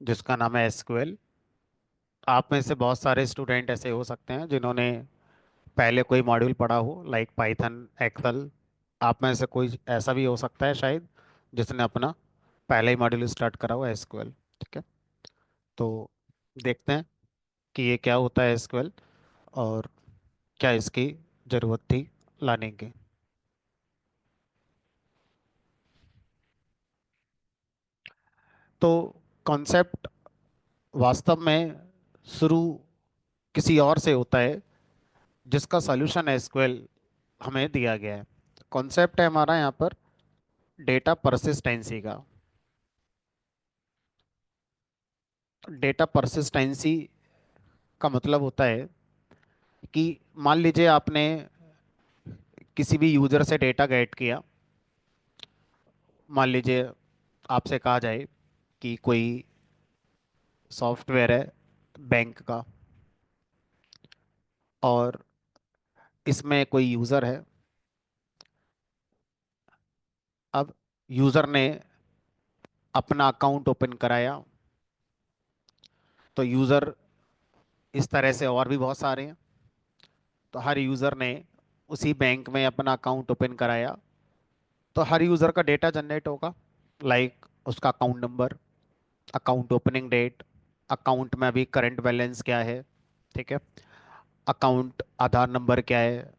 जिसका नाम है एसक्यूएल। आप में से बहुत सारे स्टूडेंट ऐसे हो सकते हैं जिन्होंने पहले कोई मॉड्यूल पढ़ा हो, लाइक पाइथन, एक्सेल। आप में से कोई ऐसा भी हो सकता है शायद जिसने अपना पहला ही मॉड्यूल स्टार्ट करा हो एसक्यूएल। ठीक है, तो देखते हैं कि ये क्या होता है एसक्यूएल और क्या इसकी ज़रूरत थी लाने की। तो कॉन्सेप्ट वास्तव में शुरू किसी और से होता है जिसका सॉल्यूशन एसक्यूएल हमें दिया गया है। कॉन्सेप्ट है हमारा यहाँ पर डेटा परसिस्टेंसी का। डेटा परसिस्टेंसी का मतलब होता है कि मान लीजिए आपने किसी भी यूजर से डेटा गेट किया। मान लीजिए आपसे कहा जाए कि कोई सॉफ्टवेयर है बैंक का, और इसमें कोई यूज़र है। अब यूज़र ने अपना अकाउंट ओपन कराया, तो यूज़र इस तरह से और भी बहुत सारे हैं। तो हर यूज़र ने उसी बैंक में अपना अकाउंट ओपन कराया, तो हर यूज़र का डेटा जनरेट होगा, लाइक उसका account number, account opening date, account में अभी करंट बैलेंस क्या है। ठीक है, अकाउंट आधार नंबर क्या है,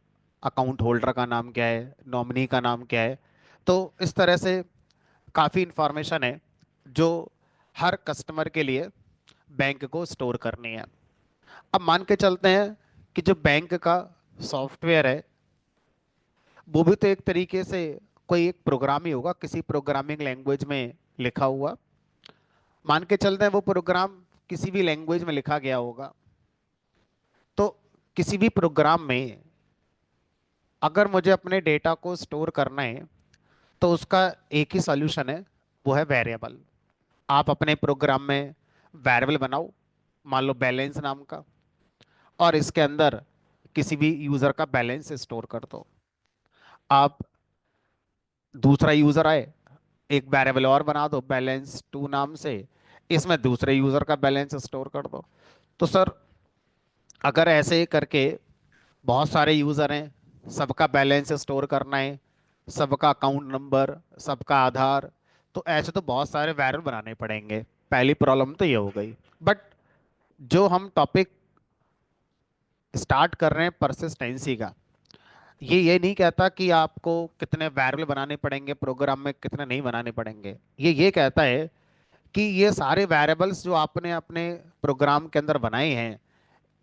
अकाउंट होल्डर का नाम क्या है, नॉमिनी का नाम क्या है। तो इस तरह से काफ़ी इंफॉर्मेशन है जो हर कस्टमर के लिए बैंक को स्टोर करनी है। अब मान के चलते हैं कि जो बैंक का सॉफ्टवेयर है वो भी तो एक तरीके से कोई एक प्रोग्राम ही होगा, किसी प्रोग्रामिंग लैंग्वेज में लिखा हुआ। मान के चलते हैं वो प्रोग्राम किसी भी लैंग्वेज में लिखा गया होगा। तो किसी भी प्रोग्राम में अगर मुझे अपने डेटा को स्टोर करना है तो उसका एक ही सॉल्यूशन है, वो है वेरिएबल। आप अपने प्रोग्राम में वेरिएबल बनाओ, मान लो बैलेंस नाम का, और इसके अंदर किसी भी यूजर का बैलेंस स्टोर कर दो। आप दूसरा यूजर आए, एक वेरिएबल और बना दो बैलेंस टू नाम से, इसमें दूसरे यूजर का बैलेंस स्टोर कर दो। तो सर, अगर ऐसे ही करके बहुत सारे यूजर हैं, सबका बैलेंस स्टोर करना है, सबका अकाउंट नंबर, सबका आधार, तो ऐसे तो बहुत सारे वेरिएबल बनाने पड़ेंगे। पहली प्रॉब्लम तो ये हो गई। बट जो हम टॉपिक स्टार्ट कर रहे हैं परसिस्टेंसी का, ये नहीं कहता कि आपको कितने वेरिएबल बनाने पड़ेंगे प्रोग्राम में, कितने नहीं बनाने पड़ेंगे। ये कहता है कि ये सारे वेरिएबल्स जो आपने अपने प्रोग्राम के अंदर बनाए हैं,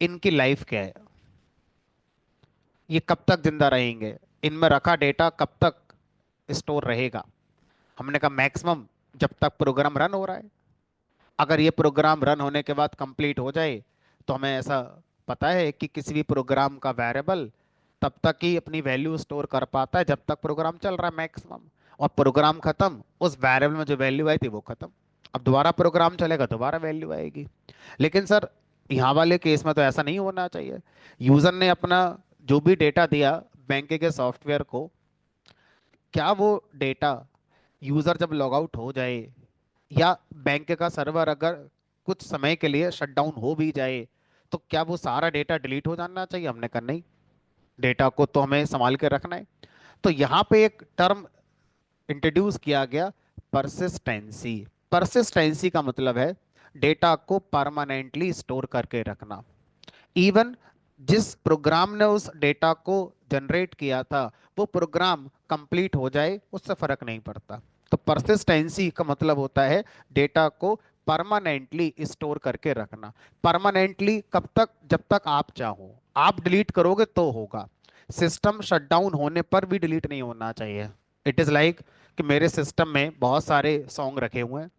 इनकी लाइफ क्या है, ये कब तक जिंदा रहेंगे, इनमें रखा डेटा कब तक स्टोर रहेगा। हमने कहा मैक्सिमम जब तक प्रोग्राम रन हो रहा है। अगर ये प्रोग्राम रन होने के बाद कंप्लीट हो जाए तो हमें ऐसा पता है कि किसी भी प्रोग्राम का वेरिएबल तब तक ही अपनी वैल्यू स्टोर कर पाता है जब तक प्रोग्राम चल रहा है मैक्सिमम। और प्रोग्राम खत्म, उस वेरिएबल में जो वैल्यू आई थी वो खत्म। अब दोबारा प्रोग्राम चलेगा, दोबारा वैल्यू आएगी। लेकिन सर, यहाँ वाले केस में तो ऐसा नहीं होना चाहिए। यूजर ने अपना जो भी डेटा दिया बैंक के सॉफ्टवेयर को, क्या वो डेटा यूजर जब लॉग आउट हो जाए या बैंक का सर्वर अगर कुछ समय के लिए शट डाउन हो भी जाए, तो क्या वो सारा डेटा डिलीट हो जाना चाहिए? हमने कहा नहीं, डेटा को तो हमें संभाल के रखना है। तो यहाँ पे एक टर्म इंट्रोड्यूस किया गया, परसिस्टेंसी। परसिस्टेंसी का मतलब है डेटा को परमानेंटली स्टोर करके रखना। इवन जिस प्रोग्राम ने उस डेटा को जनरेट किया था वो प्रोग्राम कंप्लीट हो जाए, उससे फर्क नहीं पड़ता। तो परसिस्टेंसी का मतलब होता है डेटा को परमानेंटली स्टोर करके रखना। परमानेंटली कब तक? जब तक आप चाहो। आप डिलीट करोगे तो होगा, सिस्टम शटडाउन होने पर भी डिलीट नहीं होना चाहिए। इट इज लाइक कि मेरे सिस्टम में बहुत सारे सॉन्ग रखे हुए हैं।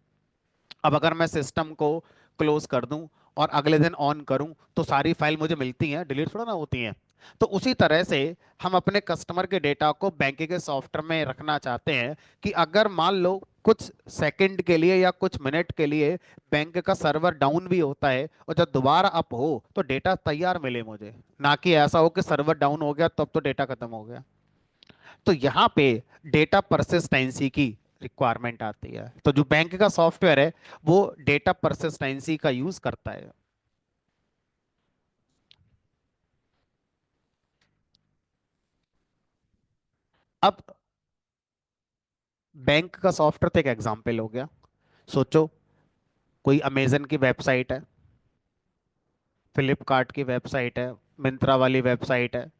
अब अगर मैं सिस्टम को क्लोज कर दूं और अगले दिन ऑन करूं तो सारी फाइल मुझे मिलती हैं, डिलीट थोड़ा ना होती हैं। तो उसी तरह से हम अपने कस्टमर के डेटा को बैंक के सॉफ्टवेयर में रखना चाहते हैं कि अगर मान लो कुछ सेकंड के लिए या कुछ मिनट के लिए बैंक का सर्वर डाउन भी होता है और जब दोबारा अप हो तो डेटा तैयार मिले मुझे, ना कि ऐसा हो कि सर्वर डाउन हो गया तब तो डेटा खत्म हो गया। तो यहाँ पे डेटा परसिस्टेंसी की रिक्वायरमेंट आती है। तो जो बैंक का सॉफ्टवेयर है वो डेटा परसिस्टेंसी का यूज करता है। अब बैंक का सॉफ्टवेयर तो एक एग्जांपल हो गया। सोचो कोई अमेजन की वेबसाइट है, फ्लिपकार्ट की वेबसाइट है, मिंत्रा वाली वेबसाइट है।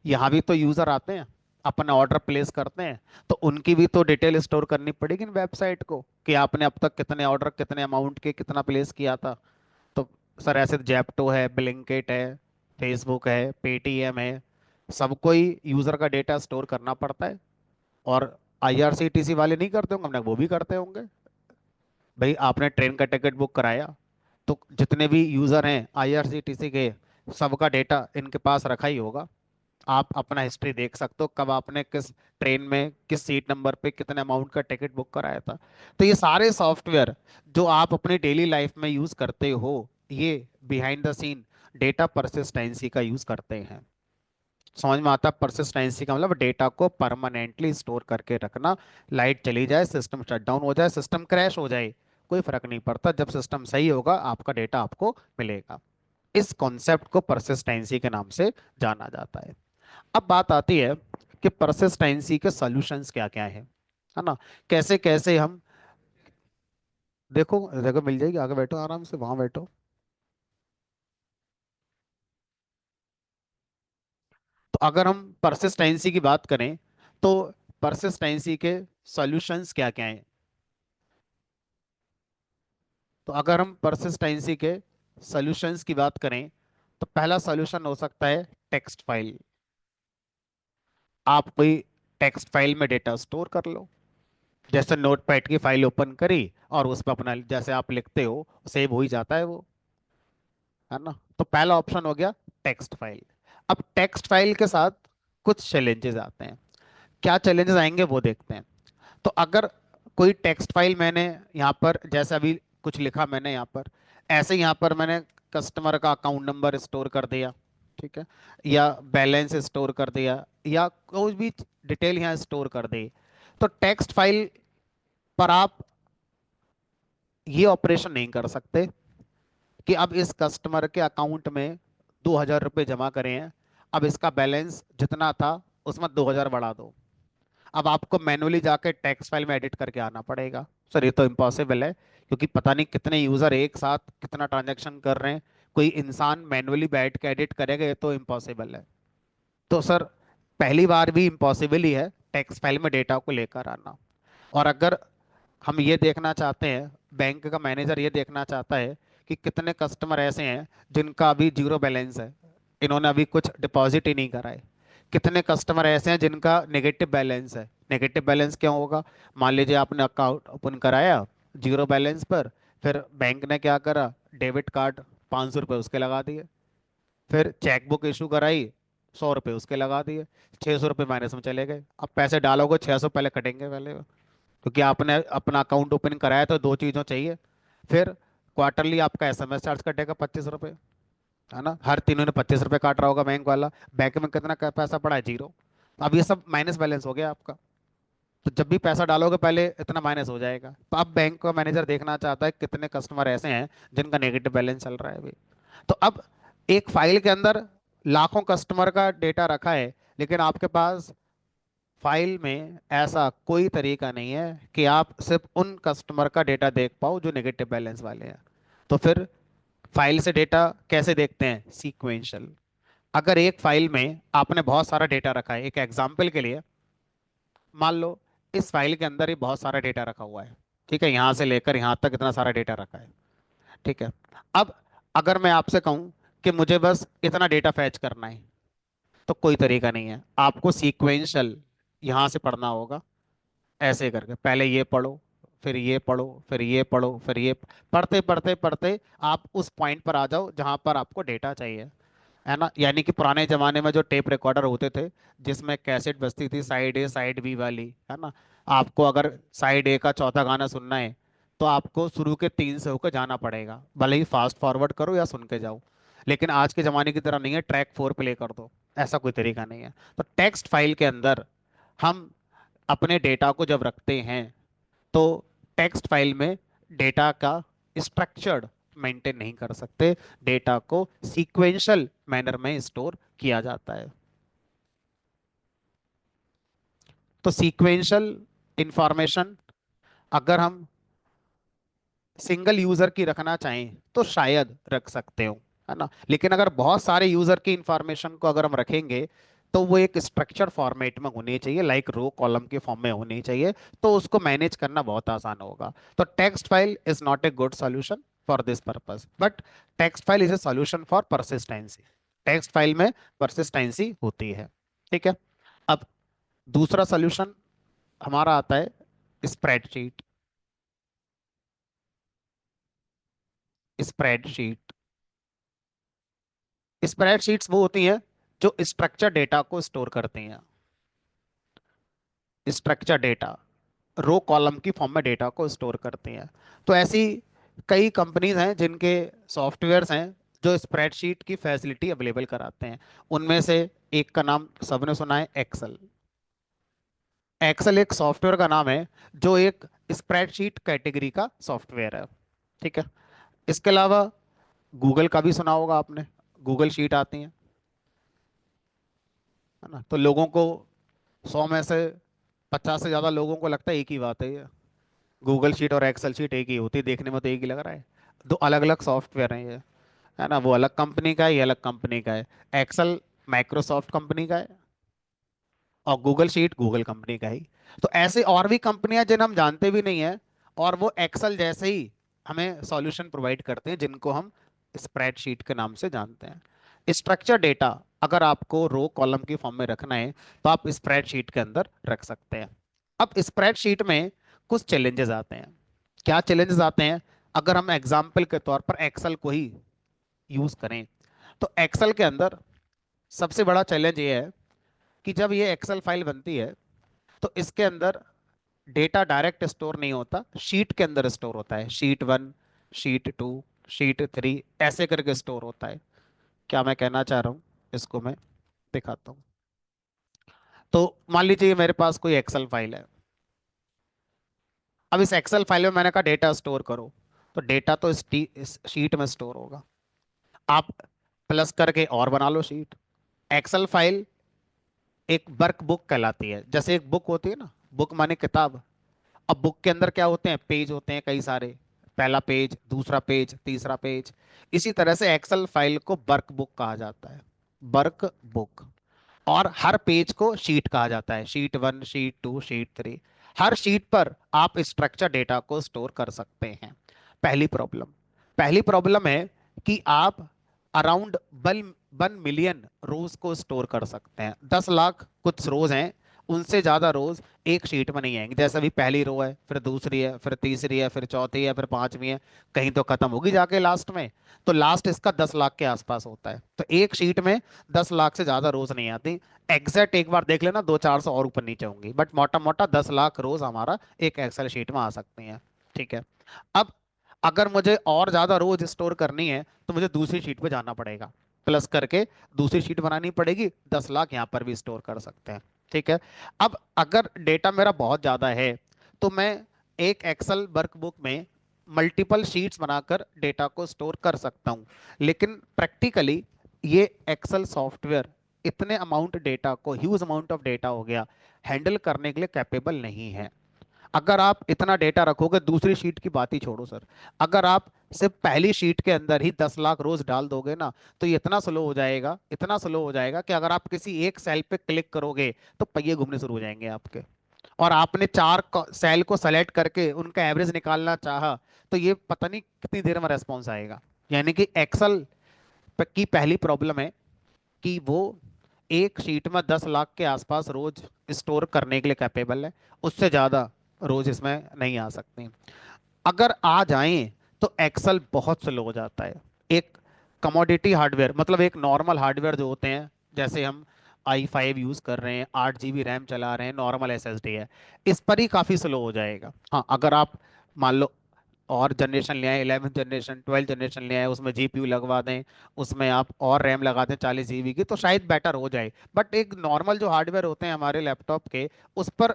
यहाँ भी तो यूजर आते हैं, अपना ऑर्डर प्लेस करते हैं। तो उनकी भी तो डिटेल स्टोर करनी पड़ेगी इन वेबसाइट को, कि आपने अब तक कितने ऑर्डर, कितने अमाउंट के, कितना प्लेस किया था। तो सर ऐसे जेप्टो है, ब्लिंकिट है, फेसबुक है, पेटीएम है, सबको ही यूजर का डेटा स्टोर करना पड़ता है। और आईआरसीटीसी वाले नहीं करते होंगे, हमने वो भी करते होंगे। भाई आपने ट्रेन का टिकट बुक कराया, तो जितने भी यूजर हैं आईआरसीटीसी के, सबका डेटा इनके पास रखा ही होगा। आप अपना हिस्ट्री देख सकते हो, कब आपने किस ट्रेन में किस सीट नंबर पे कितने अमाउंट का टिकट बुक कराया था। तो ये सारे सॉफ्टवेयर जो आप अपनी डेली लाइफ में यूज करते हो, ये behind the scene data persistency का यूज करते हैं। समझ में आता है? परसिस्टेंसी का मतलब डेटा को परमानेंटली स्टोर करके रखना। लाइट चली जाए, सिस्टम शट डाउन हो जाए, सिस्टम क्रैश हो जाए, कोई फर्क नहीं पड़ता, जब सिस्टम सही होगा आपका डेटा आपको मिलेगा। इस कॉन्सेप्ट को परसिस्टेंसी के नाम से जाना जाता है। अब बात आती है कि परसिस्टेंसी के सॉल्यूशंस क्या क्या है ना? कैसे कैसे हम, देखो जगह मिल जाएगी, आगे बैठो आराम से, वहां बैठो। तो अगर हम परसिस्टेंसी की बात करें, तो परसिस्टेंसी के सॉल्यूशंस क्या क्या हैं? तो अगर हम परसिस्टेंसी के सॉल्यूशंस की बात करें, तो पहला सॉल्यूशन हो सकता है टेक्स्ट फाइल। आप कोई टेक्स्ट फाइल में डेटा स्टोर कर लो, जैसे नोटपैड की फाइल ओपन करी और उस पर अपना जैसे आप लिखते हो सेव हो ही जाता है वो, है ना? तो पहला ऑप्शन हो गया टेक्स्ट फाइल। अब टेक्स्ट फाइल के साथ कुछ चैलेंजेस आते हैं। क्या चैलेंजेस आएंगे वो देखते हैं। तो अगर कोई टेक्स्ट फाइल मैंने यहाँ पर जैसे अभी कुछ लिखा मैंने यहाँ पर, ऐसे यहाँ पर मैंने कस्टमर का अकाउंट नंबर स्टोर कर दिया, ठीक है, या बैलेंस स्टोर कर दिया, या कोई भी डिटेल यहाँ स्टोर कर दी, तो टेक्स्ट फाइल पर आप ये ऑपरेशन नहीं कर सकते कि अब इस कस्टमर के अकाउंट में 2,000 रुपये जमा करे हैं, अब इसका बैलेंस जितना था उसमें 2,000 बढ़ा दो। अब आपको मैनुअली जाके टेक्स्ट फाइल में एडिट करके आना पड़ेगा। सर ये तो इम्पॉसिबल है, क्योंकि पता नहीं कितने यूजर एक साथ कितना ट्रांजैक्शन कर रहे हैं, कोई इंसान मैनुअली बैठ के एडिट करेगा, ये तो इम्पॉसिबल है। तो सर पहली बार भी इम्पॉसिबल ही है टेक्स्ट फाइल में डेटा को लेकर आना। और अगर हम ये देखना चाहते हैं, बैंक का मैनेजर ये देखना चाहता है कि कितने कस्टमर ऐसे हैं जिनका अभी जीरो बैलेंस है, इन्होंने अभी कुछ डिपॉजिट ही नहीं करा है, कितने कस्टमर ऐसे हैं जिनका नेगेटिव बैलेंस है। नेगेटिव बैलेंस क्यों होगा? मान लीजिए आपने अकाउंट ओपन कराया जीरो बैलेंस पर, फिर बैंक ने क्या करा, डेबिट कार्ड 500 रुपये उसके लगा दिए, फिर चेकबुक इशू कराई, 100 रुपये उसके लगा दिए, 600 रुपये माइनस में चले गए। अब पैसे डालोगे 600 पहले कटेंगे पहले, क्योंकि आपने अपना अकाउंट ओपन कराया तो दो चीज़ों चाहिए। फिर क्वार्टरली आपका एसएमएस चार्ज कटेगा 25 रुपये, है ना? हर 3 महीने 25 रुपये काट रहा होगा बैंक वाला। बैंक में कितना पैसा पड़ा है? जीरो। अब ये सब माइनस बैलेंस हो गया आपका। तो जब भी पैसा डालोगे पहले इतना माइनस हो जाएगा। तो अब बैंक का मैनेजर देखना चाहता है कितने कस्टमर ऐसे हैं जिनका नेगेटिव बैलेंस चल रहा है अभी। तो अब एक फाइल के अंदर लाखों कस्टमर का डेटा रखा है, लेकिन आपके पास फाइल में ऐसा कोई तरीका नहीं है कि आप सिर्फ उन कस्टमर का डेटा देख पाओ जो नेगेटिव बैलेंस वाले हैं। तो फिर फाइल से डेटा कैसे देखते हैं? सीक्वेंशियल। अगर एक फाइल में आपने बहुत सारा डेटा रखा है, एक एग्जांपल के लिए मान लो इस फाइल के अंदर ही बहुत सारा डेटा रखा हुआ है, ठीक है, यहाँ से लेकर यहाँ तक इतना सारा डेटा रखा है, ठीक है। अब अगर मैं आपसे कहूँ कि मुझे बस इतना डेटा फैच करना है, तो कोई तरीका नहीं है, आपको सीक्वेंशियल यहाँ से पढ़ना होगा। ऐसे करके पहले ये पढ़ो, फिर ये पढ़ो, फिर ये पढ़ो, फिर ये, पढ़ते पढ़ते पढ़ते आप उस पॉइंट पर आ जाओ जहां पर आपको डेटा चाहिए, है ना? यानी कि पुराने जमाने में जो टेप रिकॉर्डर होते थे जिसमें कैसेट बजती थी साइड ए साइड बी वाली, है ना? आपको अगर साइड ए का चौथा गाना सुनना है तो आपको शुरू के 3 से होकर जाना पड़ेगा, भले ही फास्ट फॉरवर्ड करो या सुन के जाओ। लेकिन आज के ज़माने की तरह नहीं है ट्रैक 4 प्ले कर दो, ऐसा कोई तरीका नहीं है। तो टेक्स्ट फाइल के अंदर हम अपने डेटा को जब रखते हैं तो टेक्स्ट फाइल में डेटा का स्ट्रक्चर्ड मेंटेन नहीं कर सकते, डेटा को सीक्वेंशियल मैनर में स्टोर किया जाता है। तो सीक्वेंशियल इंफॉर्मेशन अगर हम सिंगल यूजर की रखना चाहें तो शायद रख सकते हो, है ना, लेकिन अगर बहुत सारे यूजर की इंफॉर्मेशन को अगर हम रखेंगे तो वो एक स्ट्रक्चर फॉर्मेट में होनी चाहिए, लाइक रो कॉलम के फॉर्म में होनी चाहिए, तो उसको मैनेज करना बहुत आसान होगा। तो text file is not a good solution for this purpose, but text file is a solution for persistency. Text file में परसिस्टेंसी होती है। ठीक है। अब दूसरा सॉल्यूशन हमारा आता है स्प्रेडशीट। स्प्रेडशीट स्प्रेडशीट्स वो होती हैं जो स्ट्रक्चर डेटा को स्टोर करती हैं। स्ट्रक्चर डेटा रो कॉलम की फॉर्म में डेटा को स्टोर करती हैं। तो ऐसी कई कंपनीज हैं जिनके सॉफ्टवेयर्स हैं जो स्प्रेडशीट की फैसिलिटी अवेलेबल कराते हैं। उनमें से एक का नाम सबने सुना है, एक्सेल। एक्सेल एक सॉफ्टवेयर का नाम है जो एक स्प्रेडशीट कैटेगरी का सॉफ्टवेयर है। ठीक है। इसके अलावा गूगल का भी सुना होगा आपने, गूगल शीट आती है, है ना। तो लोगों को 100 में से 50 से ज्यादा लोगों को लगता है एक ही बात है ये, गूगल शीट और एक्सेल शीट एक ही होती है, देखने में तो एक ही लग रहा है। दो अलग अलग सॉफ्टवेयर हैं ये, है ना। वो अलग कंपनी का है, ये अलग कंपनी का है। एक्सेल माइक्रोसॉफ्ट कंपनी का है और गूगल शीट गूगल कंपनी का ही। तो ऐसे और भी कंपनियां जिन हम जानते भी नहीं है, और वो एक्सेल जैसे ही हमें सॉल्यूशन प्रोवाइड करते हैं जिनको हम स्प्रेडशीट के नाम से जानते हैं। स्ट्रक्चर डेटा अगर आपको रो कॉलम की फॉर्म में रखना है तो आप स्प्रेडशीट के अंदर रख सकते हैं। अब स्प्रेडशीट में कुछ चैलेंजेस आते हैं। क्या चैलेंजेस आते हैं? अगर हम एग्जाम्पल के तौर पर एक्सेल को ही यूज करें तो एक्सेल के अंदर सबसे बड़ा चैलेंज ये है कि जब ये एक्सेल फाइल बनती है तो इसके अंदर डेटा डायरेक्ट स्टोर नहीं होता, शीट के अंदर स्टोर होता है। शीट 1, शीट 2, शीट 3 ऐसे करके स्टोर होता है। क्या मैं कहना चाह रहा हूँ इसको मैं दिखाता हूँ। तो मान लीजिए मेरे पास कोई एक्सेल फाइल है। अब इस एक्सेल फाइल में मैंने कहा डेटा स्टोर करो, तो डेटा तो इस शीट में स्टोर होगा। आप प्लस करके और बना लो शीट। एक्सेल फाइल एक वर्क बुक कहलाती है। जैसे एक बुक होती है ना, बुक माने किताब। अब बुक के अंदर क्या होते हैं? पेज होते हैं कई सारे, पहला पेज, दूसरा पेज, तीसरा पेज। इसी तरह से एक्सेल फाइल को वर्क बुक कहा जाता है, वर्क बुक। और हर पेज को शीट कहा जाता है, शीट 1, शीट 2, शीट 3। हर शीट पर आप स्ट्रक्चर डेटा को स्टोर कर सकते हैं। पहली प्रॉब्लम पहली प्रॉब्लम है कि आप अराउंड 1 मिलियन रोज को स्टोर कर सकते हैं। 10 लाख कुछ रोज हैं, उनसे ज्यादा रोज एक शीट में नहीं आएंगे। जैसे अभी पहली रो है, फिर दूसरी है, फिर तीसरी है, फिर चौथी है, फिर पांचवी है, कहीं तो खत्म होगी जाके लास्ट में। तो लास्ट इसका 10 लाख के आसपास होता है। तो एक शीट में 10 लाख से ज्यादा रोज नहीं आती। एग्जैक्ट एक बार देख लेना, 200-400 और ऊपर नीचे होंगी, बट मोटा मोटा 10 लाख रोज हमारा एक एक्सेल शीट में आ सकती हैं। ठीक है। अब अगर मुझे और ज्यादा रोज स्टोर करनी है तो मुझे दूसरी शीट पे जाना पड़ेगा, प्लस करके दूसरी शीट बनानी पड़ेगी। 10 लाख यहाँ पर भी स्टोर कर सकते हैं। ठीक है। अब अगर डेटा मेरा बहुत ज्यादा है तो मैं एक एक्सेल वर्कबुक में मल्टीपल शीट्स बनाकर डेटा को स्टोर कर सकता हूं, लेकिन प्रैक्टिकली ये एक्सेल सॉफ्टवेयर इतने अमाउंट डेटा को, ह्यूज अमाउंट ऑफ डेटा हो गया, हैंडल करने के लिए कैपेबल नहीं है। अगर आप इतना डेटा रखोगे, दूसरी शीट की बात ही छोड़ो सर, अगर आप सिर्फ पहली शीट के अंदर ही 10 लाख रोज डाल दोगे ना, तो ये इतना स्लो हो जाएगा, इतना स्लो हो जाएगा कि अगर आप किसी एक सेल पे क्लिक करोगे तो पहिए घूमने शुरू हो जाएंगे आपके। और आपने चार सेल को सेलेक्ट करके उनका एवरेज निकालना चाहा तो ये पता नहीं कितनी देर में रेस्पॉन्स आएगा। यानी कि एक्सेल की पहली प्रॉब्लम है कि वो एक शीट में 10 लाख के आसपास रोज स्टोर करने के लिए कैपेबल है, उससे ज्यादा रोज इसमें नहीं आ सकती। अगर आ जाएं तो एक्सेल बहुत स्लो हो जाता है। एक कमोडिटी हार्डवेयर, मतलब एक नॉर्मल हार्डवेयर जो होते हैं, जैसे हम i5 यूज कर रहे हैं, 8 GB रैम चला रहे हैं, नॉर्मल एसएसडी है, इस पर ही काफी स्लो हो जाएगा। हाँ, अगर आप मान लो और जनरेशन ले आए, 11th जनरेशन, 12th जनरेशन ले आए, उसमें जीपीयू लगवा दें, उसमें आप और रैम लगा दें 40 GB की, तो शायद बेटर हो जाए। बट एक नॉर्मल जो हार्डवेयर होते हैं हमारे लैपटॉप के, उस पर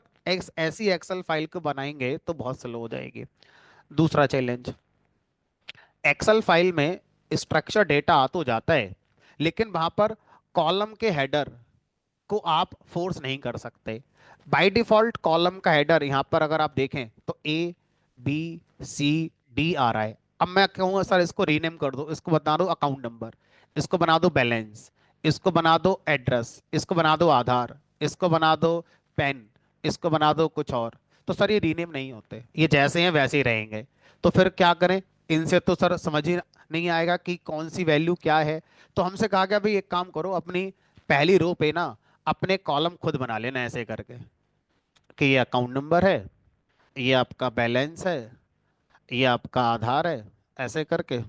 ऐसी एक्सेल फाइल को बनाएंगे तो बहुत स्लो हो जाएगी। दूसरा चैलेंज, एक्सेल फाइल में स्ट्रक्चर डेटा आ तो जाता है, लेकिन वहां पर कॉलम के हेडर को आप फोर्स नहीं कर सकते। बाय डिफॉल्ट कॉलम का हेडर यहाँ पर अगर आप देखें तो ABCD आ रहा है। अब मैं कहूँगा सर इसको रीनेम कर दो, इसको बता दो अकाउंट नंबर, इसको बना दो बैलेंस, इसको बना दो एड्रेस, इसको बना दो आधार, इसको बना दो पेन, इसको बना दो कुछ और। तो सर ये रीनेम नहीं होते, ये जैसे हैं वैसे ही रहेंगे। तो फिर क्या करें, इनसे तो सर समझ ही नहीं आएगा कि कौन सी वैल्यू क्या है। तो हमसे कहा गया भाई एक काम करो, अपनी पहली रो पे ना अपने कॉलम खुद बना लेना ऐसे करके, कि ये अकाउंट नंबर है, ये आपका बैलेंस है, ये आपका आधार है, ऐसे करके।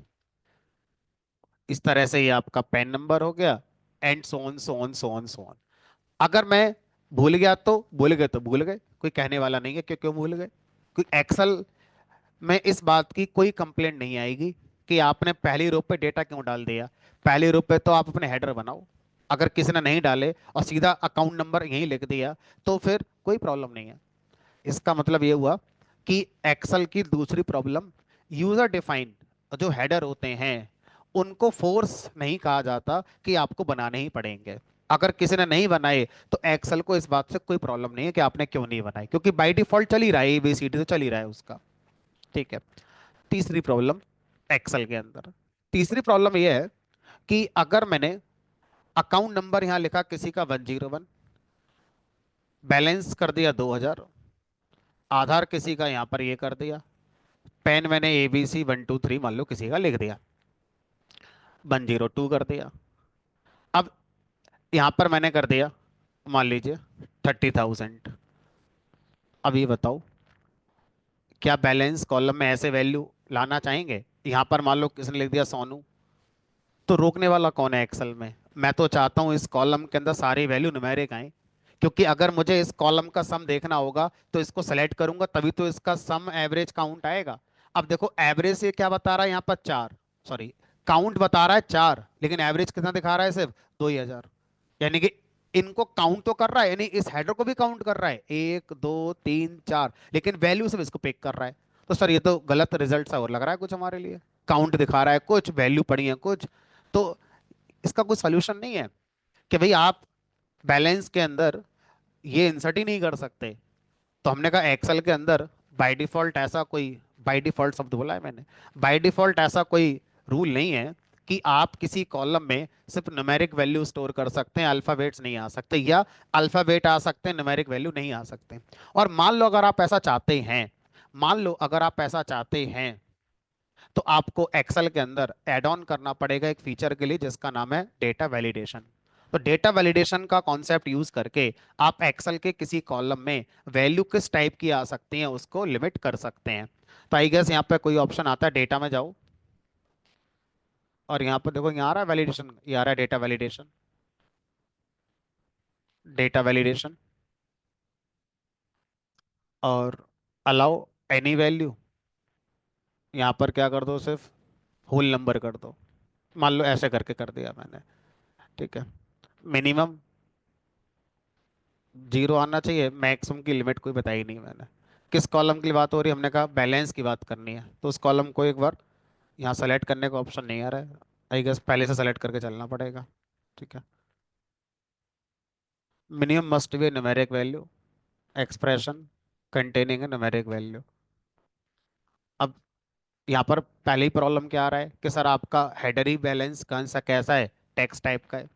इस तरह से ये आपका पैन नंबर हो गया, and so on so on so on so on. अगर मैं भूल गया तो भूल गए तो भूल गए, कोई कहने वाला नहीं है कि क्यों भूल गए। कोई एक्सेल में इस बात की कोई कंप्लेंट नहीं आएगी कि आपने पहली रो पे डेटा क्यों डाल दिया। पहली रो पे तो आप अपने हेडर बनाओ, अगर किसी ने नहीं डाले और सीधा अकाउंट नंबर यहीं लिख दिया तो फिर कोई प्रॉब्लम नहीं है। इसका मतलब ये हुआ कि एक्सेल की दूसरी प्रॉब्लम, यूजर डिफाइन जो हेडर होते हैं उनको फोर्स नहीं कहा जाता कि आपको बनाने ही पड़ेंगे। अगर किसी ने नहीं बनाए तो एक्सेल को इस बात से कोई प्रॉब्लम नहीं है कि आपने क्यों नहीं बनाए, क्योंकि बाय डिफॉल्ट चल ही रहा है, ABCD तो चल ही रहा है उसका। ठीक है। तीसरी प्रॉब्लम एक्सेल के अंदर, तीसरी प्रॉब्लम यह है कि अगर मैंने अकाउंट नंबर यहां लिखा किसी का 101, बैलेंस कर दिया 2000, आधार किसी का यहां पर ये कर दिया, पेन मैंने ABC 123 मान लो किसी का लिख दिया, 102 कर दिया। अब यहां पर मैंने कर दिया मान लीजिए 30,000। अब ये बताओ, क्या बैलेंस कॉलम में ऐसे वैल्यू लाना चाहेंगे? यहां पर मान लो किसने लिख दिया सोनू, तो रोकने वाला कौन है एक्सेल में? मैं तो चाहता हूं इस कॉलम के अंदर सारी वैल्यू न्यूमेरिक आए, क्योंकि अगर मुझे इस कॉलम का सम देखना होगा तो इसको सेलेक्ट करूंगा तभी तो इसका सम एवरेज काउंट आएगा। अब देखो एवरेज से क्या बता रहा है यहाँ पर 4, सॉरी काउंट बता रहा है 4, लेकिन एवरेज कितना दिखा रहा है? सिर्फ 2,000। यानी कि इनको काउंट तो कर रहा है, यानी इस हेडर को भी काउंट कर रहा है, 1 2 3 4, लेकिन वैल्यू सिर्फ इसको पिक कर रहा है। तो सर ये तो गलत रिजल्ट सा और लग रहा है कुछ हमारे लिए। काउंट दिखा रहा है कुछ, वैल्यू पड़ी है कुछ। तो इसका कोई सोल्यूशन नहीं है कि भाई आप बैलेंस के अंदर ये इंसर्ट ही नहीं कर सकते। तो हमने कहा एक्सेल के अंदर बाय डिफॉल्ट ऐसा कोई, बाय डिफॉल्ट शब्द बोला है मैंने, बाय डिफॉल्ट ऐसा कोई रूल नहीं है कि आप किसी कॉलम में सिर्फ न्यूमेरिक वैल्यू स्टोर कर सकते हैं, अल्फाबेट्स नहीं आ सकते, या अल्फाबेट आ सकते हैं न्यूमेरिक वैल्यू नहीं आ सकते। और मान लो अगर आप ऐसा चाहते हैं, मान लो अगर आप ऐसा चाहते हैं तो आपको एक्सेल के अंदर ऐड ऑन करना पड़ेगा एक फीचर के लिए जिसका नाम है डेटा वैलिडेशन। तो डेटा वैलिडेशन का कॉन्सेप्ट यूज करके आप एक्सेल के किसी कॉलम में वैल्यू किस टाइप की आ सकती है उसको लिमिट कर सकते हैं। तो आई गेस यहाँ पे कोई ऑप्शन आता है, डेटा में जाओ और यहाँ पर देखो, यहाँ आ रहा है वैलिडेशन, ये आ रहा है डेटा वैलिडेशन, डेटा वैलिडेशन, और अलाउ एनी वैल्यू। यहाँ पर क्या कर दो, सिर्फ होल नंबर कर दो, मान लो ऐसे करके कर दिया मैंने। ठीक है। मिनिमम 0 आना चाहिए, मैक्सिमम की लिमिट कोई बताई नहीं मैंने। किस कॉलम की बात हो रही है? हमने कहा बैलेंस की बात करनी है, तो उस कॉलम को एक बार यहाँ सेलेक्ट करने का ऑप्शन नहीं आ रहा है, आई गेस पहले से सेलेक्ट करके चलना पड़ेगा। ठीक है। Minimum must be numeric value, expression containing A numeric value. अब यहाँ पर पहले ही प्रॉब्लम क्या आ रहा है कि सर आपका हेडर ही बैलेंस कौन सा कैसा है, टेक्स्ट टाइप का है।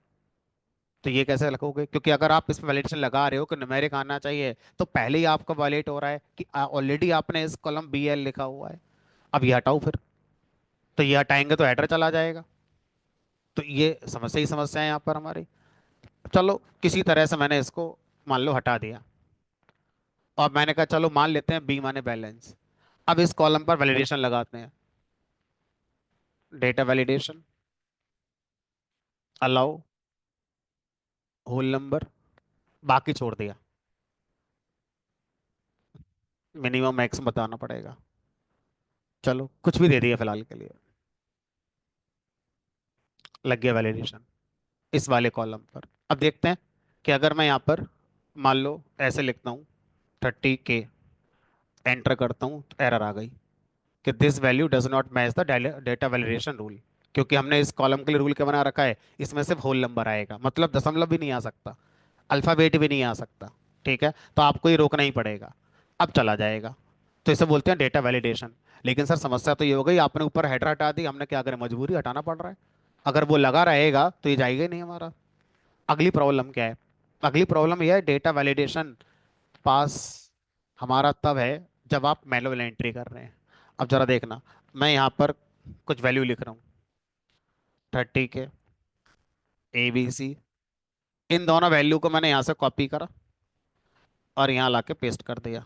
तो ये कैसे लिखोगे? क्योंकि अगर आप इसमें वैलिडेशन लगा रहे हो कि न्यूमेरिक आना चाहिए, तो पहले ही आपका वैलिड हो रहा है कि ऑलरेडी आपने इस कॉलम BL लिखा हुआ है। अब ये हटाओ फिर, तो ये हटाएंगे तो हेडर चला जाएगा। तो ये समस्या ही समस्या है यहाँ पर हमारी। चलो किसी तरह से मैंने इसको मान लो हटा दिया, और मैंने कहा चलो मान लेते हैं B माने बैलेंस। अब इस कॉलम पर वैलिडेशन लगाते हैं, data validation, allow whole number, बाकी छोड़ दिया, मिनिमम मैक्सिमम बताना पड़ेगा। चलो कुछ भी दे दिया फिलहाल के लिए, लग गया वैलिडेशन इस वाले कॉलम पर। अब देखते हैं कि अगर मैं यहाँ पर मान लो ऐसे लिखता हूँ 30K एंटर करता हूँ, एरर आ गई कि this value does not match the data validation rule. क्योंकि हमने इस कॉलम के लिए रूल क्या बना रखा है, इसमें सिर्फ होल नंबर आएगा, मतलब दशमलव भी नहीं आ सकता, अल्फाबेट भी नहीं आ सकता। ठीक है, तो आपको ये रोकना ही पड़ेगा। अब चला जाएगा, तो इसे बोलते हैं डेटा वैलिडेशन। लेकिन सर समस्या तो ये हो गई, आपने ऊपर हेडर हटा दी, हमने क्या करें, मजबूरी हटाना पड़ रहा है। अगर वो लगा रहेगा तो ये जाएगा ही नहीं हमारा। अगली प्रॉब्लम क्या है, अगली प्रॉब्लम यह है डेटा वैलिडेशन पास हमारा तब है जब आप मैनुअल एंट्री कर रहे हैं। अब जरा देखना, मैं यहाँ पर कुछ वैल्यू लिख रहा हूँ, 30K ABC, इन दोनों वैल्यू को मैंने यहाँ से कॉपी करा और यहाँ लाके पेस्ट कर दिया,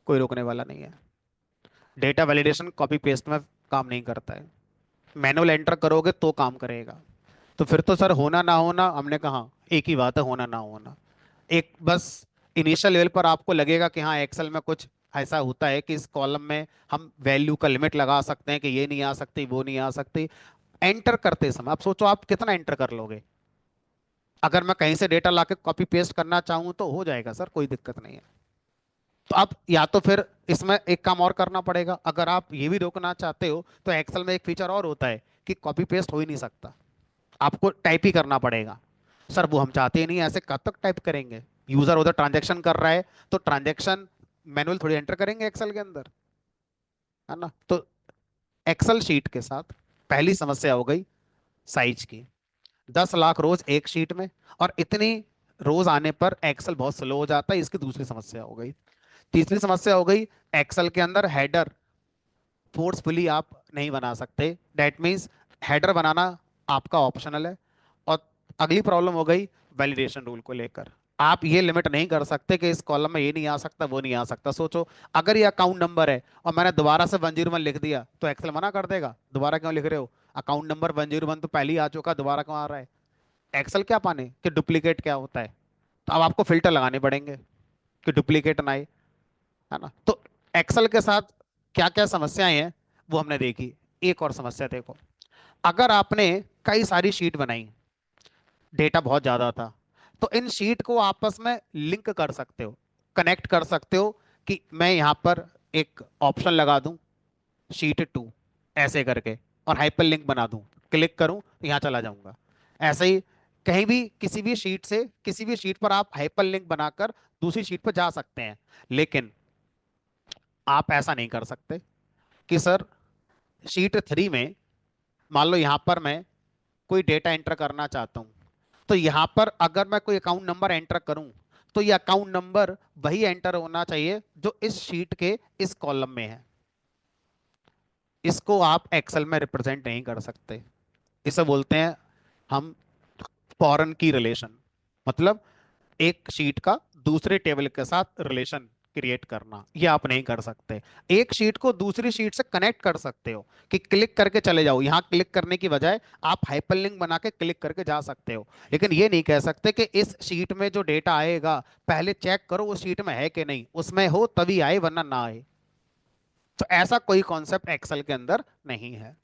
कोई रोकने वाला नहीं है। डेटा वैलिडेशन कॉपी पेस्ट में काम नहीं करता है, मैनुअल एंटर करोगे तो काम करेगा। तो फिर तो सर होना ना होना, हमने कहा एक ही बात है, होना ना होना। एक बस इनिशियल लेवल पर आपको लगेगा कि हाँ एक्सेल में कुछ ऐसा होता है कि इस कॉलम में हम वैल्यू का लिमिट लगा सकते हैं कि ये नहीं आ सकती, वो नहीं आ सकती। एंटर करते समय आप सोचो आप कितना एंटर कर लोगे। अगर मैं कहीं से डेटा लाके कॉपी पेस्ट करना चाहूँ तो हो जाएगा सर, कोई दिक्कत नहीं है। तो आप या तो फिर इसमें एक काम और करना पड़ेगा, अगर आप ये भी रोकना चाहते हो तो एक्सेल में एक फीचर और होता है कि कॉपी पेस्ट हो ही नहीं सकता, आपको टाइप ही करना पड़ेगा। सर वो हम चाहते ही नहीं, ऐसे कब तक टाइप करेंगे। यूजर उधर ट्रांजैक्शन कर रहा है तो ट्रांजैक्शन मैनुअल थोड़ी एंटर करेंगे एक्सेल के अंदर, है ना। तो एक्सेल शीट के साथ पहली समस्या हो गई साइज की, 10 लाख रोज एक शीट में, और इतनी रोज आने पर एक्सेल बहुत स्लो हो जाता है, इसकी दूसरी समस्या हो गई। तीसरी समस्या हो गई, एक्सेल के अंदर हेडर फोर्सफुली आप नहीं बना सकते, डेट मीन्स हेडर बनाना आपका ऑप्शनल है। और अगली प्रॉब्लम हो गई वैलिडेशन रूल को लेकर, आप ये लिमिट नहीं कर सकते कि इस कॉलम में ये नहीं आ सकता, वो नहीं आ सकता। सोचो अगर ये अकाउंट नंबर है और मैंने दोबारा से 101 लिख दिया तो एक्सेल मना कर देगा, दोबारा क्यों लिख रहे हो, अकाउंट नंबर 101 तो पहले ही आ चुका, दोबारा क्यों आ रहा है। एक्सेल क्या पाने कि डुप्लीकेट क्या होता है, तो अब आपको फिल्टर लगाने पड़ेंगे कि डुप्लीकेट ना आए, है ना। तो एक्सेल के साथ क्या क्या समस्याएं हैं वो हमने देखी। एक और समस्या देखो, अगर आपने कई सारी शीट बनाई, डेटा बहुत ज्यादा था, तो इन शीट को आपस में लिंक कर सकते हो, कनेक्ट कर सकते हो कि मैं यहां पर एक ऑप्शन लगा दूं शीट 2 ऐसे करके, और हाइपर लिंक बना दूं, क्लिक करूं तो यहां चला जाऊंगा। ऐसे ही कहीं भी किसी भी शीट से किसी भी शीट पर आप हाइपर लिंक बनाकर दूसरी शीट पर जा सकते हैं। लेकिन आप ऐसा नहीं कर सकते कि सर शीट 3 में मान लो यहां पर मैं कोई डेटा एंटर करना चाहता हूं, तो यहां पर अगर मैं कोई अकाउंट नंबर एंटर करूं तो ये अकाउंट नंबर वही एंटर होना चाहिए जो इस शीट के इस कॉलम में है। इसको आप एक्सेल में रिप्रेजेंट नहीं कर सकते। इसे बोलते हैं हम फॉरेन की रिलेशन, मतलब एक शीट का दूसरे टेबल के साथ रिलेशन क्रिएट करना, ये आप नहीं कर सकते। एक शीट को दूसरी शीट से कनेक्ट कर सकते हो कि क्लिक करके चले जाओ, यहां क्लिक करने की बजाय आप हाइपरलिंक बना के क्लिक करके जा सकते हो। लेकिन ये नहीं कह सकते कि इस शीट में जो डेटा आएगा पहले चेक करो उस शीट में है कि नहीं, उसमें हो तभी आए वरना ना आए। तो ऐसा कोई कॉन्सेप्ट एक्सेल के अंदर नहीं है।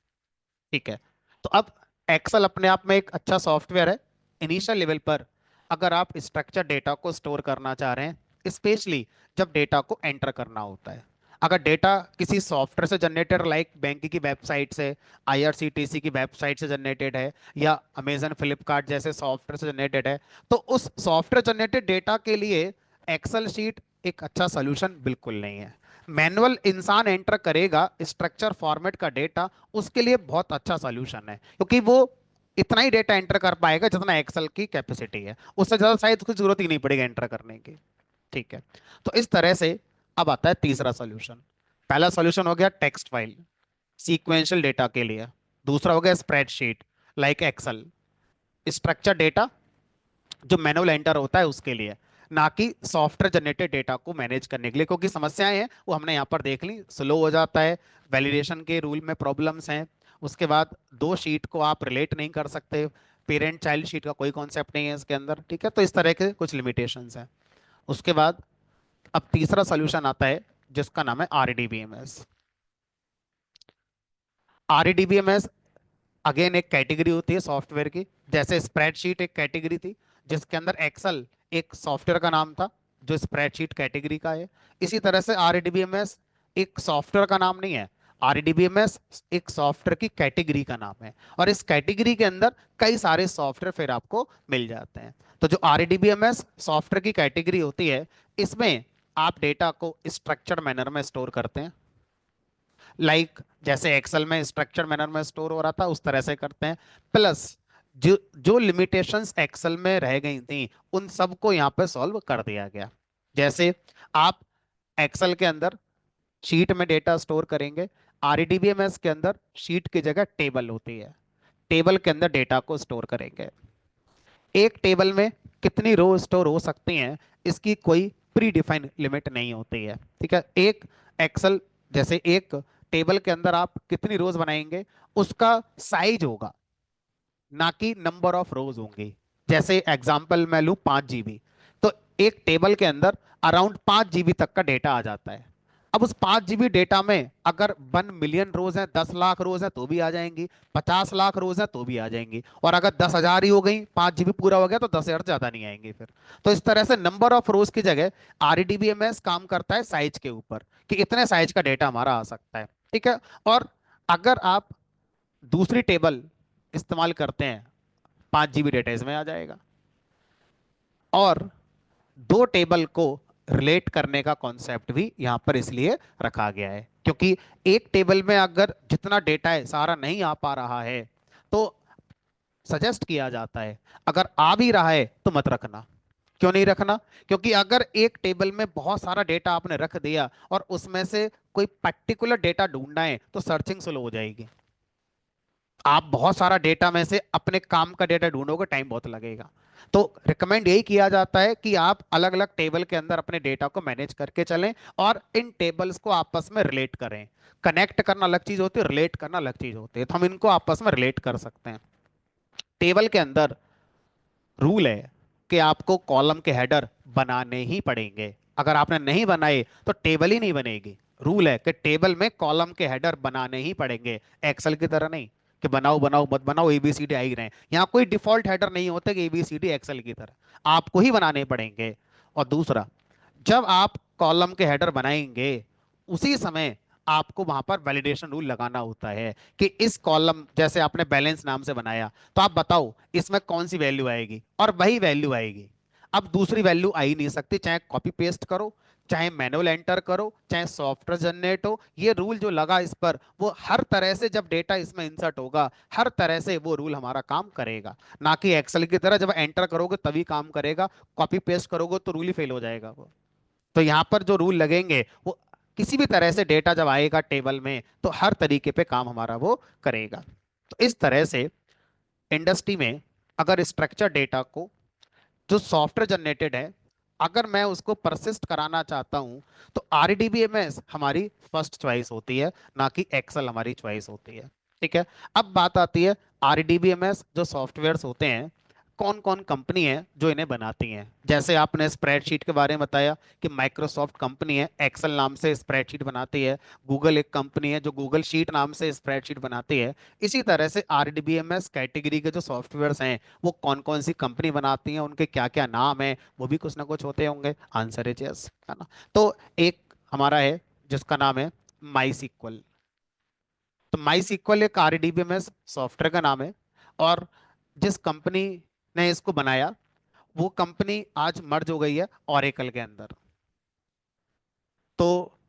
ठीक है, तो अब एक्सेल अपने आप में एक अच्छा सॉफ्टवेयर है। इनिशियल लेवल पर अगर आप स्ट्रक्चर डेटा को स्टोर करना चाह रहे हैं, स्पेशली जब डेटा को एंटर करना होता है, अगर डेटा किसी सॉफ्टवेयर से जनरेटेड लाइक बैंक की वेबसाइट से, आईआरसीटीसी की वेबसाइट से जनरेटेड है, या अमेजन फ्लिपकार्ट जैसे सॉफ्टवेयर से जनरेटेड है, तो उस सॉफ्टवेयर जनरेटेड डेटा के लिए एक्सेल शीट एक अच्छा सोल्यूशन बिल्कुल नहीं है। मैनुअल इंसान एंटर करेगा स्ट्रक्चर फॉर्मेट का डेटा, उसके लिए बहुत अच्छा सॉल्यूशन है, क्योंकि वो इतना ही डेटा एंटर कर पाएगा जितना एक्सेल की कैपेसिटी है, उससे ज्यादा शायद उसकी जरूरत ही नहीं पड़ेगी एंटर करने की। ठीक है, तो इस तरह से अब आता है तीसरा सॉल्यूशन। पहला सॉल्यूशन हो गया टेक्स्ट फाइल सीक्वेंशियल डेटा के लिए, दूसरा हो गया spreadsheet like Excel, structure data जो मैनुअल एंटर होता है उसके लिए, ना कि सॉफ्टवेयर जनरेटेड डेटा को मैनेज करने के लिए, क्योंकि समस्याएं हैं वो हमने यहाँ पर देख ली, स्लो हो जाता है, वैलिडेशन के रूल में प्रॉब्लम्स हैं। उसके बाद दो शीट को आप रिलेट नहीं कर सकते, पेरेंट चाइल्ड शीट का कोई कॉन्सेप्ट नहीं है इसके अंदर। ठीक है, तो इस तरह के कुछ लिमिटेशंस हैं। उसके बाद अब तीसरा सोल्यूशन आता है जिसका नाम है RDBMS। RDBMS अगेन एक कैटेगरी होती है सॉफ्टवेयर की, जैसे स्प्रेडशीट एक कैटेगरी थी जिसके अंदर एक्सेल एक सॉफ्टवेयर का नाम था, जो स्प्रेडशीट कैटेगरी का है। इसी तरह से आरडीबीएमएस एक सॉफ्टवेयर का नाम नहीं है, आरडीबीएमएस एक सॉफ्टवेयर की कैटेगरी का नाम है, और इस कैटेगरी के अंदर कई सारे सॉफ्टवेयर फिर आपको मिल जाते हैं। तो जो आरडीबीएमएस सॉफ्टवेयर की कैटेगरी होती है, इसमें आप डेटा को स्ट्रक्चर्ड मैनर में स्टोर करते हैं। जैसे एक्सेल में स्ट्रक्चर मैनर में स्टोर हो रहा था, उस तरह से करते हैं। प्लस जो जो लिमिटेशंस एक्सेल में रह गई थी, उन सबको यहाँ पे सॉल्व कर दिया गया। जैसे आप एक्सेल के अंदर शीट में डेटा स्टोर करेंगे, आरडीबीएमएस के अंदर शीट की जगह टेबल होती है, टेबल के अंदर डेटा को स्टोर करेंगे। एक टेबल में कितनी रो स्टोर हो सकती हैं, इसकी कोई प्री डिफाइंड लिमिट नहीं होती है। ठीक है, एक एक्सेल जैसे एक टेबल के अंदर आप कितनी रोज बनाएंगे, उसका साइज होगा, ना कि नंबर ऑफ रोज होंगी। जैसे एग्जांपल मैं लूं 5 GB, तो एक टेबल के अंदर अराउंड 5 GB तक का डेटा आ जाता है। अब उस 5 GB डेटा में अगर 1 मिलियन रोज है, 10 लाख रोज है तो भी आ जाएंगी, 50 लाख रोज है तो भी आ जाएंगी, और अगर 10,000 ही हो गई, 5 GB पूरा हो गया, तो 10,000 ज्यादा नहीं आएंगी फिर। तो इस तरह से नंबर ऑफ रोज की जगह आरडीबीएमएस काम करता है साइज के ऊपर, कि इतने साइज का डेटा हमारा आ सकता है। ठीक है, और अगर आप दूसरी टेबल इस्तेमाल करते हैं, 5 GB डेटा इसमें आ जाएगा। और दो टेबल को रिलेट करने का कॉन्सेप्ट भी यहां पर इसलिए रखा गया है, क्योंकि एक टेबल में अगर जितना डेटा है सारा नहीं आ पा रहा है, तो सजेस्ट किया जाता है अगर आ भी रहा है तो मत रखना। क्यों नहीं रखना? क्योंकि अगर एक टेबल में बहुत सारा डेटा आपने रख दिया और उसमें से कोई पर्टिकुलर डेटा ढूंढना है, तो सर्चिंग स्लो हो जाएगी। आप बहुत सारा डेटा में से अपने काम का डेटा ढूंढोगे, टाइम बहुत लगेगा। तो रिकमेंड यही किया जाता है कि आप अलग अलग टेबल के अंदर अपने डेटा को मैनेज करके चलें, और इन टेबल्स को आपस में रिलेट करें। कनेक्ट करना अलग चीज होती है, रिलेट करना अलग चीज होती है, तो हम इनको आपस में रिलेट कर सकते हैं। टेबल के अंदर रूल है कि आपको कॉलम के हेडर बनाने ही पड़ेंगे। अगर आपने नहीं बनाए तो टेबल ही नहीं बनेगी। रूल है कि टेबल में कॉलम के हेडर बनाने ही पड़ेंगे, एक्सेल की तरह नहीं कि बनाओ बनाओ मत बनाओ, एबीसीडी आ ही रहे हैं। यहाँ कोई डिफॉल्ट हेडर नहीं होते कि एबीसीडी एक्सेल की तरह, आपको ही बनाने पड़ेंगे। और दूसरा, जब आप कॉलम के हेडर बनाएंगे, उसी समय आपको वहां पर वैलिडेशन रूल लगाना होता है कि इस कॉलम, जैसे आपने बैलेंस नाम से बनाया, तो आप बताओ इसमें कौन सी वैल्यू आएगी, और वही वैल्यू आएगी। अब दूसरी वैल्यू आ ही नहीं सकती, चाहे कॉपी पेस्ट करो, चाहे मैनुअल एंटर करो, चाहे सॉफ्टवेयर जनरेट हो। ये रूल जो लगा इस पर, वो हर तरह से जब डेटा इसमें इंसर्ट होगा, हर तरह से वो रूल हमारा काम करेगा। ना कि एक्सेल की तरह जब एंटर करोगे तभी काम करेगा, कॉपी पेस्ट करोगे तो रूल ही फेल हो जाएगा वो। तो यहाँ पर जो रूल लगेंगे, वो किसी भी तरह से डेटा जब आएगा टेबल में, तो हर तरीके पे काम हमारा वो करेगा। तो इस तरह से इंडस्ट्री में अगर स्ट्रक्चर डेटा को, जो सॉफ्टवेयर जनरेटेड है, अगर मैं उसको परसिस्ट कराना चाहता हूं, तो आरडीबीएमएस हमारी फर्स्ट चॉइस होती है, ना कि एक्सेल हमारी चॉइस होती है। ठीक है, अब बात आती है आरडीबीएमएस जो सॉफ्टवेयर्स होते हैं, कौन कौन कंपनी है जो इन्हें बनाती हैं। जैसे आपने स्प्रेडशीट के बारे में बताया कि माइक्रोसॉफ्ट कंपनी है, एक्सेल नाम से स्प्रेडशीट बनाती है। गूगल एक कंपनी है जो गूगल शीट नाम से स्प्रेडशीट बनाती है। इसी तरह से आरडीबीएमएस कैटेगरी के जो सॉफ्टवेयर्स हैं, वो कौन कौन सी कंपनी बनाती हैं, उनके क्या क्या नाम है, वो भी कुछ ना कुछ होते होंगे। आंसर इज यस, है ना? तो एक हमारा है जिसका नाम है माई सीक्वल। तो माई सीक्वल एक आरडीबीएमएस सॉफ्टवेयर का नाम है, और जिस कंपनी ने इसको बनाया, वो कंपनी आज मर्ज हो गई है ओरेकल के अंदर। तो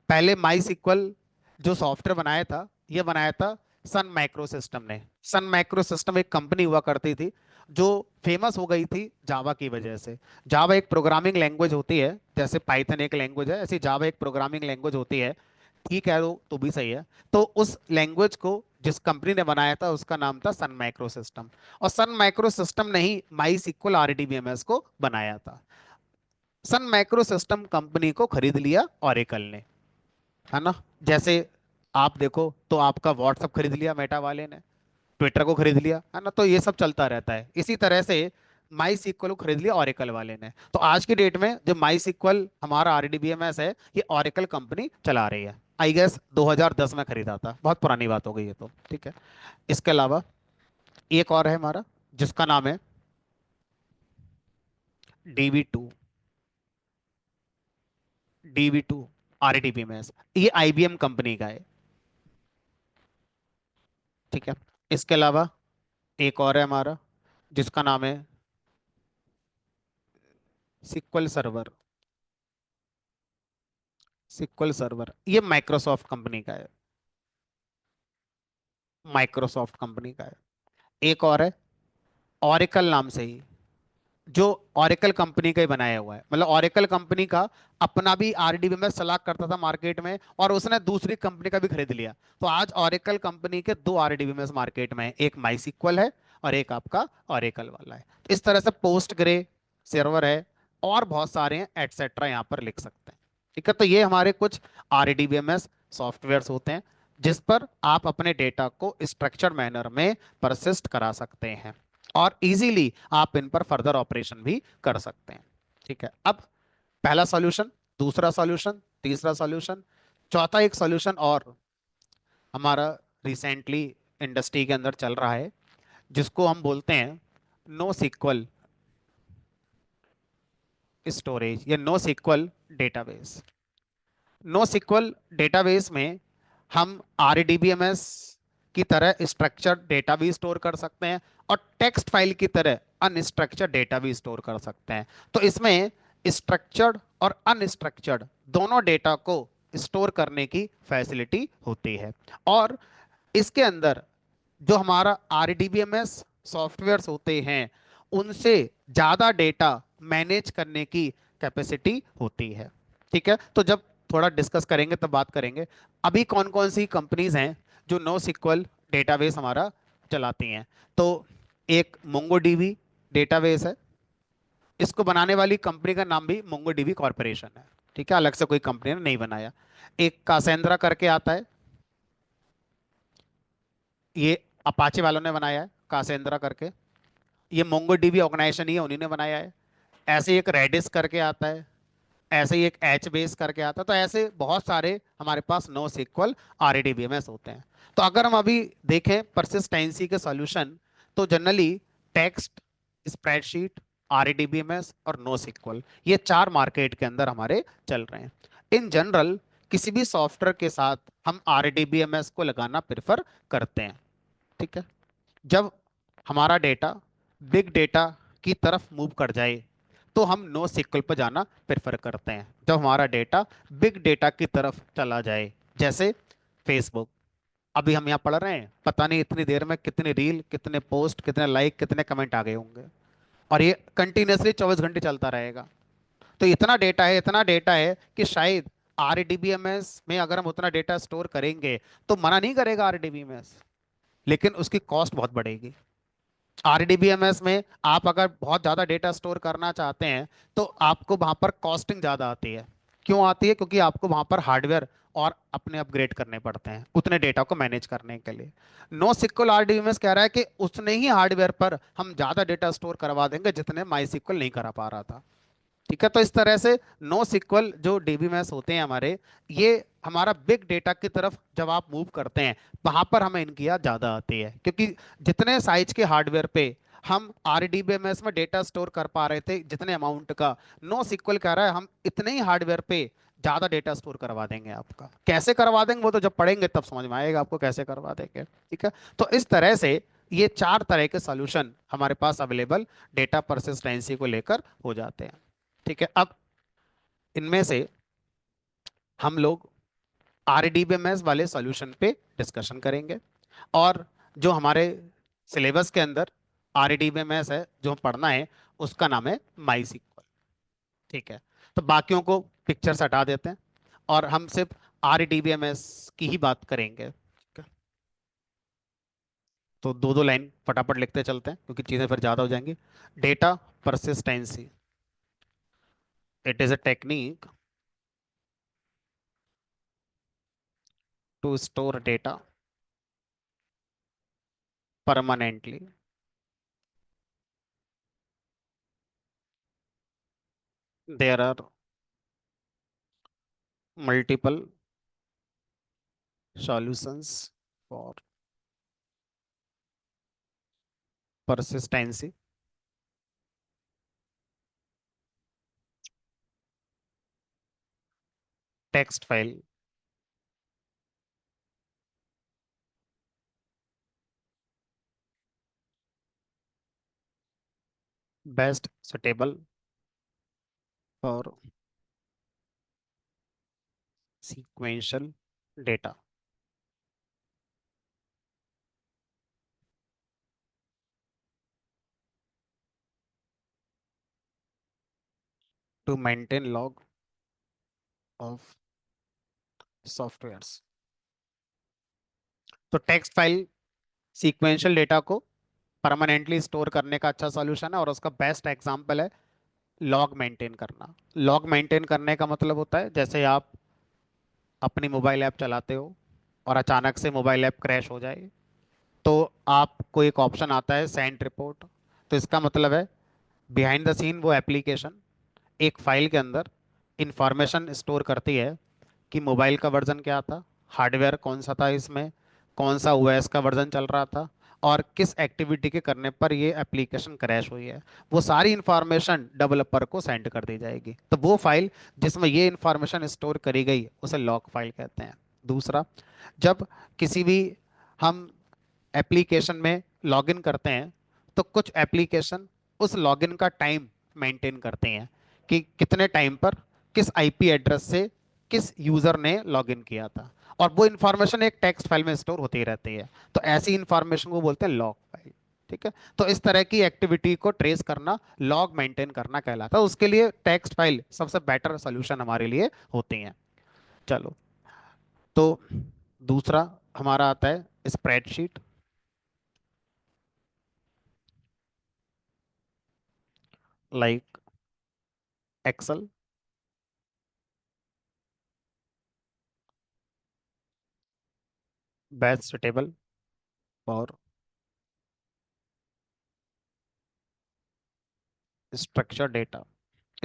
पहले माई सीक्वल जो सॉफ्टवेयर बनाया था, ये बनाया था सन माइक्रो सिस्टम ने। सन माइक्रो सिस्टम एक कंपनी हुआ करती थी, जो फेमस हो गई थी जावा की वजह से। जावा एक प्रोग्रामिंग लैंग्वेज होती है, जैसे पाइथन एक लैंग्वेज है, ऐसी जावा एक प्रोग्रामिंग लैंग्वेज होती है। ठीक है, तो भी सही है। तो उस लैंग्वेज को जिस कंपनी ने बनाया था, उसका नाम था सन माइक्रो सिस्टम। और सन माइक्रो सिस्टम ने ही माई सीक्वल आरडीबीएमएस को बनाया था। सन माइक्रो सिस्टम कंपनी को खरीद लिया ओरेकल ने, है ना? जैसे आप देखो तो आपका व्हाट्सअप खरीद लिया मेटा वाले ने, ट्विटर को खरीद लिया, है ना? तो ये सब चलता रहता है। इसी तरह से माई सीक्वल को खरीद लिया ओरेकल वाले ने। तो आज की डेट में जो माई सीक्वल हमारा आरडीबीएमएस है, ये ओरेकल कंपनी चला रही है। आई गेस 2010 में खरीदा था, बहुत पुरानी बात हो गई है तो। ठीक है, इसके अलावा एक और है हमारा, जिसका नाम है DB2। DB2 RDBMS, ये IBM कंपनी का है। ठीक है। इसके अलावा एक और है हमारा, जिसका नाम है सिक्वल सर्वर। सिक्वल सर्वर ये माइक्रोसॉफ्ट कंपनी का है। माइक्रोसॉफ्ट कंपनी का है। एक और है ऑरिकल नाम से ही, जो ऑरिकल कंपनी का ही बनाया हुआ है। मतलब ऑरिकल कंपनी का अपना भी आरडीबीएमएस चला करता था मार्केट में, और उसने दूसरी कंपनी का भी खरीद लिया। तो आज ऑरिकल कंपनी के दो आरडीबीएमएस मार्केट में है, एक माई है और एक आपका ऑरिकल वाला है। तो इस तरह से पोस्ट ग्रे सर्वर है, और बहुत सारे हैं एटसेट्रा यहाँ पर लिख सकते हैं। ठीक है। तो ये हमारे कुछ आरडीबीएमएस सॉफ्टवेयर्स होते हैं, जिस पर आप अपने डेटा को स्ट्रक्चर्ड मैनर में परसिस्ट करा सकते हैं, और इजीली आप इन पर फर्दर ऑपरेशन भी कर सकते हैं। ठीक है। अब पहला सॉल्यूशन, दूसरा सॉल्यूशन, तीसरा सॉल्यूशन, चौथा एक सॉल्यूशन और हमारा रिसेंटली इंडस्ट्री के अंदर चल रहा है, जिसको हम बोलते हैं नो सिक्वल स्टोरेज या no SQL database. No SQL database में हम आरडीबीएमएस की तरह स्ट्रक्चर्ड डेटा भी स्टोर कर सकते हैं, और टेक्स्ट फाइल की तरह अनस्ट्रक्चर्ड डेटा भी स्टोर कर सकते हैं। तो इसमें स्ट्रक्चर्ड और अनस्ट्रक्चर्ड दोनों डेटा को स्टोर करने की फैसिलिटी होती है। और इसके अंदर जो हमारा आरडीबीएमएस सॉफ्टवेयर्स होते हैं, उनसे ज़्यादा डेटा मैनेज करने की कैपेसिटी होती है। ठीक है। तो जब थोड़ा डिस्कस करेंगे तब बात करेंगे। अभी कौन कौन सी कंपनीज हैं जो नो सिक्वल डेटाबेस हमारा चलाती हैं। तो एक मोंगोडीबी डेटाबेस है। इसको बनाने वाली कंपनी का नाम भी मोंगोडीबी कॉरपोरेशन है। ठीक है, अलग से कोई कंपनी ने नहीं बनाया। एक कासेंद्रा करके आता है, ये अपाचे वालों ने बनाया है कासेंद्रा करके। ये मोंगोडीबी ऑर्गेनाइजेशन ही है, उन्हीं ने बनाया है। ऐसे ही एक रेडिस करके आता है, ऐसे ही एक एच बेस करके आता है। तो ऐसे बहुत सारे हमारे पास नो सिक्वल आरडीबीएमएस होते हैं। तो अगर हम अभी देखें परसिस्टेंसी के सॉल्यूशन, तो जनरली टेक्स्ट, स्प्रेडशीट, आरडीबीएमएस और नो सिक्वल, ये चार मार्केट के अंदर हमारे चल रहे हैं। इन जनरल किसी भी सॉफ्टवेयर के साथ हम आरडीबीएमएस को लगाना प्रेफर करते हैं। ठीक है। जब हमारा डेटा बिग डेटा की तरफ मूव कर जाए, तो हम नो सिक्वल पर जाना प्रेफर करते हैं। जब हमारा डेटा बिग डेटा की तरफ चला जाए, जैसे फेसबुक, अभी हम यहाँ पढ़ रहे हैं, पता नहीं इतनी देर में कितने रील, कितने पोस्ट, कितने लाइक, कितने कमेंट आ गए होंगे, और ये कंटिन्यूसली 24 घंटे चलता रहेगा। तो इतना डेटा है, इतना डेटा है कि शायद आरडीबीएमएस में अगर हम उतना डेटा स्टोर करेंगे, तो मना नहीं करेगा आरडीबीएमएस, लेकिन उसकी कॉस्ट बहुत बढ़ेगी। आरडीबीएमएस में आप अगर बहुत ज़्यादा डेटा स्टोर करना चाहते हैं, तो आपको वहाँ पर कॉस्टिंग ज़्यादा आती है। क्यों आती है? क्योंकि आपको वहाँ पर हार्डवेयर और अपने अपग्रेड करने पड़ते हैं उतने डेटा को मैनेज करने के लिए। नो सिक्वल आरडीबीएमएस कह रहा है कि उतने ही हार्डवेयर पर हम ज़्यादा डेटा स्टोर करवा देंगे जितने माई सिक्वल नहीं करा पा रहा था। ठीक है। तो इस तरह से नो सिक्वल जो डीबीएमएस होते हैं हमारे, ये हमारा बिग डेटा की तरफ जब आप मूव करते हैं, वहां पर हमें इनकी याद ज्यादा आती है, क्योंकि जितने साइज के हार्डवेयर पे हम आरडीबीएमएस में डेटा स्टोर कर पा रहे थे जितने अमाउंट का, नो सिक्वल कह रहा है हम इतने ही हार्डवेयर पे ज्यादा डेटा स्टोर करवा देंगे आपका। कैसे करवा देंगे वो तो जब पढ़ेंगे तब समझ में आएगा आपको कैसे करवा देंगे। ठीक है। तो इस तरह से ये चार तरह के सॉल्यूशन हमारे पास अवेलेबल डेटा परसिस्टेंसी को लेकर हो जाते हैं। ठीक है। अब इनमें से हम लोग आरडीबीएमएस वाले सॉल्यूशन पे डिस्कशन करेंगे, और जो हमारे सिलेबस के अंदर आरडीबीएमएस है जो पढ़ना है, उसका नाम है माई सिक्वल। ठीक है। तो बाकियों को पिक्चर से हटा देते हैं, और हम सिर्फ आरडीबीएमएस की ही बात करेंगे। ठीक है। तो दो दो लाइन फटाफट लिखते चलते हैं क्योंकि चीज़ें फिर ज़्यादा हो जाएंगी। Data persistency, it is a technique to store data permanently. There are multiple solutions for persistency. Text file, best suitable for sequential data to maintain log of softwares. तो टेक्स्ट फाइल सीक्वेंशियल डेटा को permanently store करने का अच्छा solution है, और उसका best example है log maintain करना। लॉग मेंटेन करने का मतलब होता है जैसे आप अपनी मोबाइल ऐप चलाते हो और अचानक से मोबाइल ऐप क्रैश हो जाए, तो आपको एक ऑप्शन आता है सेंड रिपोर्ट। तो इसका मतलब है बिहाइंड द सीन वो एप्लीकेशन एक फाइल के अंदर इंफॉर्मेशन स्टोर करती है कि मोबाइल का वर्जन क्या था, हार्डवेयर कौन सा था, इसमें कौन सा ओएस का वर्जन चल रहा था, और किस एक्टिविटी के करने पर ये एप्लीकेशन क्रैश हुई है। वो सारी इंफॉर्मेशन डेवलपर को सेंड कर दी जाएगी। तो वो फाइल जिसमें ये इंफॉर्मेशन स्टोर करी गई उसे लॉग फाइल कहते हैं। दूसरा, जब किसी भी हम एप्लीकेशन में लॉगिन करते हैं, तो कुछ एप्लीकेशन उस लॉगिन का टाइम मेंटेन करते हैं कि कितने टाइम पर किस आईपी एड्रेस से किस यूजर ने लॉगिन किया था, और वो इंफॉर्मेशन एक टेक्स्ट फाइल में स्टोर होती रहती है। तो ऐसी इंफॉर्मेशन को बोलते हैं लॉग फाइल। ठीक है, तो इस तरह की एक्टिविटी को ट्रेस करना, लॉग मेंटेन करना कहलाता है। उसके लिए टेक्स्ट फाइल सबसे बेटर सोल्यूशन हमारे लिए होती हैं। चलो, तो दूसरा हमारा आता है spreadsheet, like Excel, best suitable for structure data.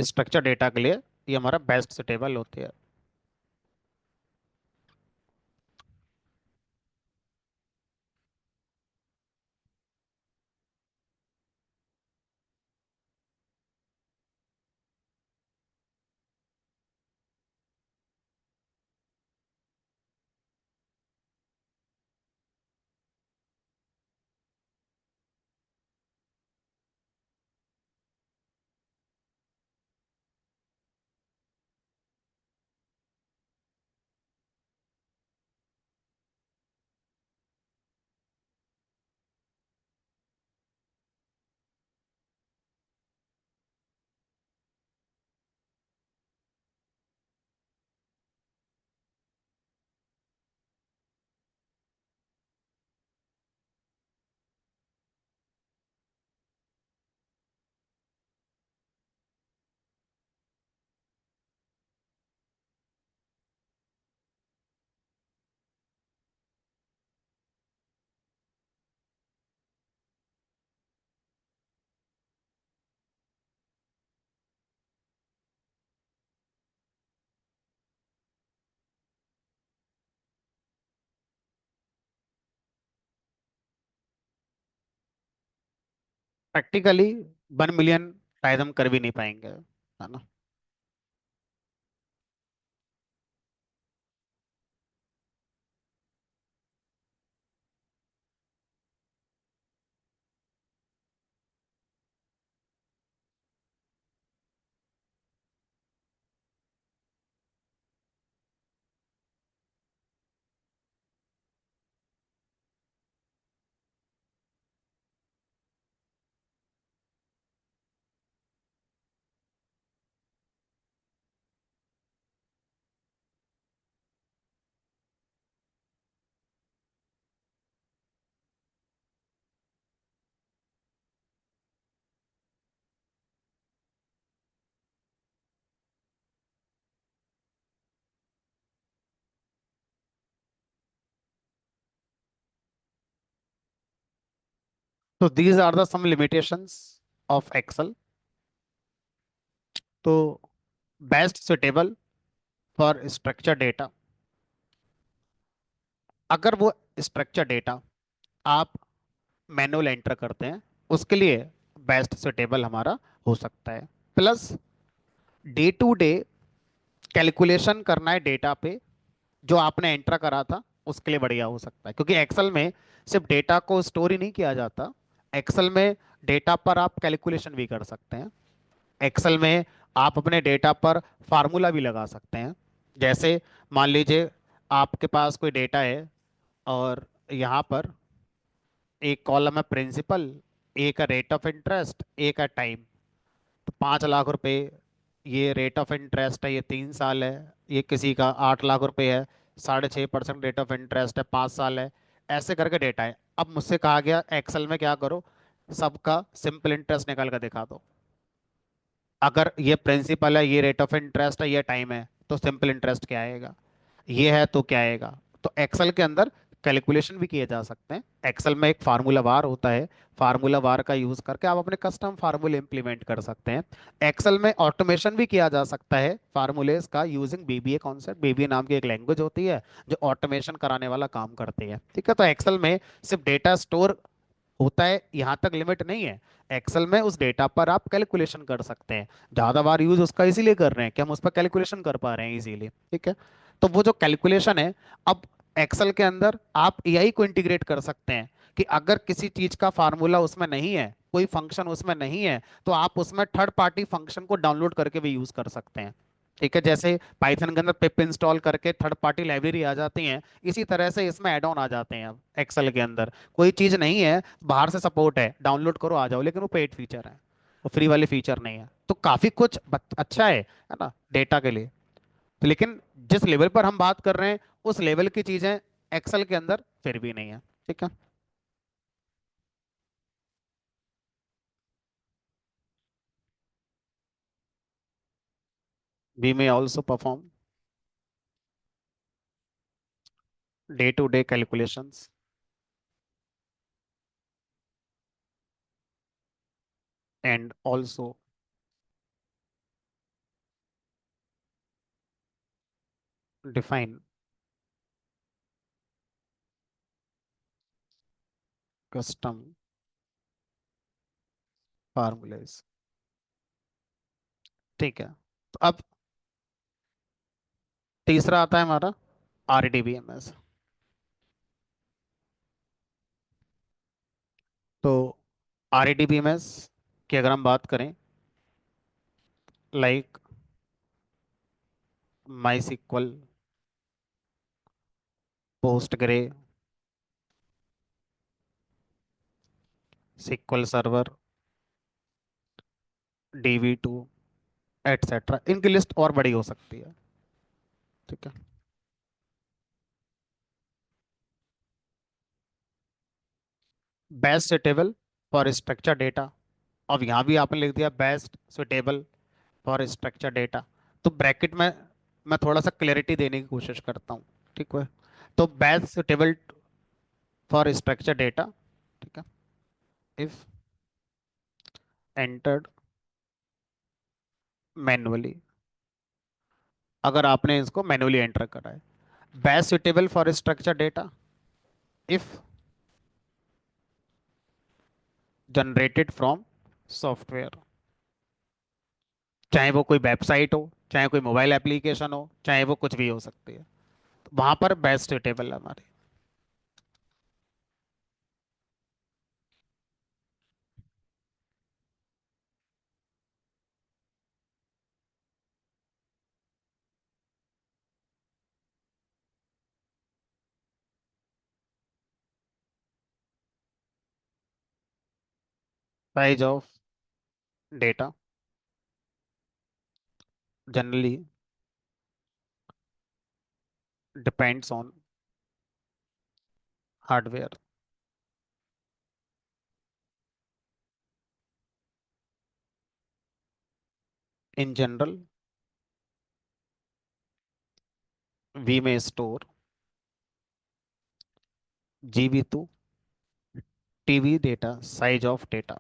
Structure data के लिए ये हमारा बेस्ट सुटेबल होती है। प्रैक्टिकली 1 मिलियन शायद हम कर भी नहीं पाएंगे, है ना। तो these are the some limitations of Excel. तो best suitable for structure data, अगर वो स्ट्रक्चर डेटा आप मैनुअल एंटर करते हैं, उसके लिए बेस्ट सुटेबल हमारा हो सकता है। Plus day to day calculation करना है डेटा पे जो आपने एंटर करा था, उसके लिए बढ़िया हो सकता है, क्योंकि एक्सेल में सिर्फ डेटा को स्टोर ही नहीं किया जाता। एक्सेल में डेटा पर आप कैलकुलेशन भी कर सकते हैं। एक्सेल में आप अपने डेटा पर फार्मूला भी लगा सकते हैं। जैसे मान लीजिए आपके पास कोई डेटा है, और यहाँ पर एक कॉलम है प्रिंसिपल, एक है रेट ऑफ इंटरेस्ट, एक है टाइम। तो 5 लाख रुपए ये रेट ऑफ इंटरेस्ट है, ये 3 साल है। ये किसी का 8 लाख रुपए है, 6.5% रेट ऑफ इंटरेस्ट है, 5 साल है। ऐसे करके डेटा है। अब मुझसे कहा गया एक्सेल में क्या करो, सबका सिंपल इंटरेस्ट निकाल कर दिखा दो। अगर ये प्रिंसिपल है, ये रेट ऑफ इंटरेस्ट है, ये टाइम है, तो सिंपल इंटरेस्ट क्या आएगा, ये है तो क्या आएगा। तो एक्सेल के अंदर कैलकुलेशन भी किए जा सकते हैं। एक्सेल में एक फार्मूला बार होता है, फार्मूला बार का यूज करके आप अपने कस्टम फार्मूले इंप्लीमेंट कर सकते हैं। एक्सेल में ऑटोमेशन भी किया जा सकता है फार्मूलेस का, यूजिंग बीबीए कॉन्सेप्ट। बीबीए नाम की एक लैंग्वेज होती है जो ऑटोमेशन कराने वाला काम करती है। ठीक है, तो एक्सेल में सिर्फ डेटा स्टोर होता है, यहाँ तक लिमिट नहीं है। एक्सेल में उस डेटा पर आप कैलकुलेशन कर सकते हैं। ज्यादा बार यूज उसका इसीलिए कर रहे हैं कि हम उस पर कैलकुलेशन कर पा रहे हैं इजीली। ठीक है, तो वो जो कैलकुलेशन है, अब एक्सेल के अंदर आप एआई को इंटीग्रेट कर सकते हैं कि अगर किसी चीज का फार्मूला उसमें नहीं है, कोई फंक्शन उसमें नहीं है, तो आप उसमें थर्ड पार्टी फंक्शन को डाउनलोड करके भी यूज कर सकते हैं। ठीक है, जैसे पाइथन के अंदर पिप इंस्टॉल करके थर्ड पार्टी लाइब्रेरी आ जाती हैं, इसी तरह से इसमें एड ऑन आ जाते हैं। अब एक्सेल के अंदर कोई चीज नहीं है, बाहर से सपोर्ट है, डाउनलोड करो आ जाओ, लेकिन वो पेड फीचर है, वो फ्री वाले फीचर नहीं है। तो काफी कुछ अच्छा है ना, डेटा के लिए। तो लेकिन जिस लेवल पर हम बात कर रहे हैं, उस लेवल की चीजें एक्सेल के अंदर फिर भी नहीं है। ठीक है। We may also perform day to day calculations and also define custom formulas. ठीक है, तो अब तीसरा आता है हमारा आरडीबीएमएस। तो आरडीबीएमएस की अगर हम बात करें, like MySQL, Postgre, SQL Server, DB2, etcetera, इनकी लिस्ट और बड़ी हो सकती है। ठीक है, best suitable for structure data. अब यहाँ भी आपने लिख दिया best suitable for structure data. तो ब्रैकेट में मैं थोड़ा सा क्लैरिटी देने की कोशिश करता हूँ। ठीक है, तो best suitable for structure data. ठीक है, इफ एंटर्ड मैनुअली, अगर आपने इसको मैनुअली एंटर करा है। Best suitable for structure data if generated from software, चाहे वो कोई वेबसाइट हो, चाहे कोई मोबाइल एप्लीकेशन हो, चाहे वो कुछ भी हो सकती है। तो वहां पर बेस्ट सुटेबल है हमारे। Size of data generally depends on hardware. In general we में store GB to TB data size of data.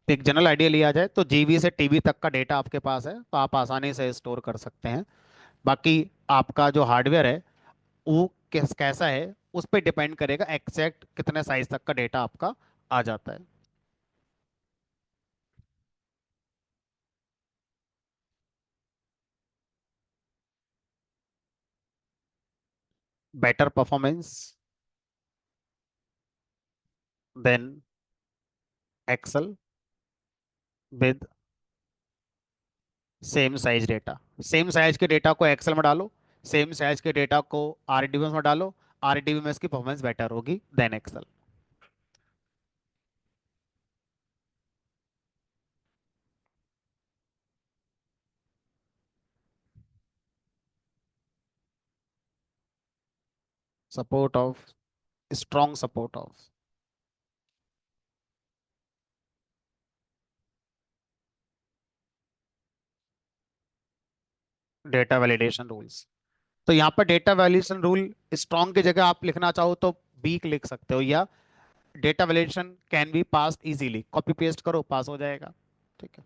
तो एक जनरल आइडिया लिया जाए तो जीबी से टीबी तक का डेटा आपके पास है, तो आप आसानी से स्टोर कर सकते हैं। बाकी आपका जो हार्डवेयर है वो कैसा है, उस पर डिपेंड करेगा एग्जैक्ट कितने साइज तक का डेटा आपका आ जाता है। better performance than Excel with same size data. Same size के डेटा को एक्सेल में डालो, सेम साइज के डेटा को आरडीबीएमएस में डालो, आरडीबीएमएस की परफॉर्मेंस बेटर होगी than Excel. Support of, strong support of data validation rules. तो यहाँ पर डेटा वैलिडेशन रूल स्ट्रॉन्ग की जगह आप लिखना चाहो तो वीक लिख सकते हो, या data validation can be passed easily, copy paste करो पास हो जाएगा। ठीक है।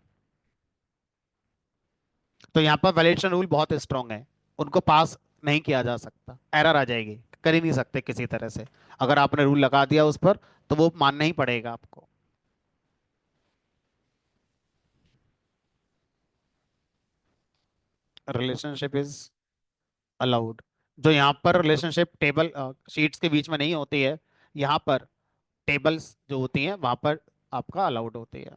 तो यहाँ पर वैलिडेशन रूल बहुत स्ट्रांग है, उनको पास नहीं किया जा सकता, एरर आ जाएगी, कर ही नहीं सकते किसी तरह से। अगर आपने रूल लगा दिया उस पर तो वो मानना ही पड़ेगा आपको। Relationship is allowed. जो यहाँ पर रिलेशनशिप टेबल शीट्स के बीच में नहीं होती है, यहाँ पर टेबल्स जो होती हैं वहां पर आपका अलाउड होती है।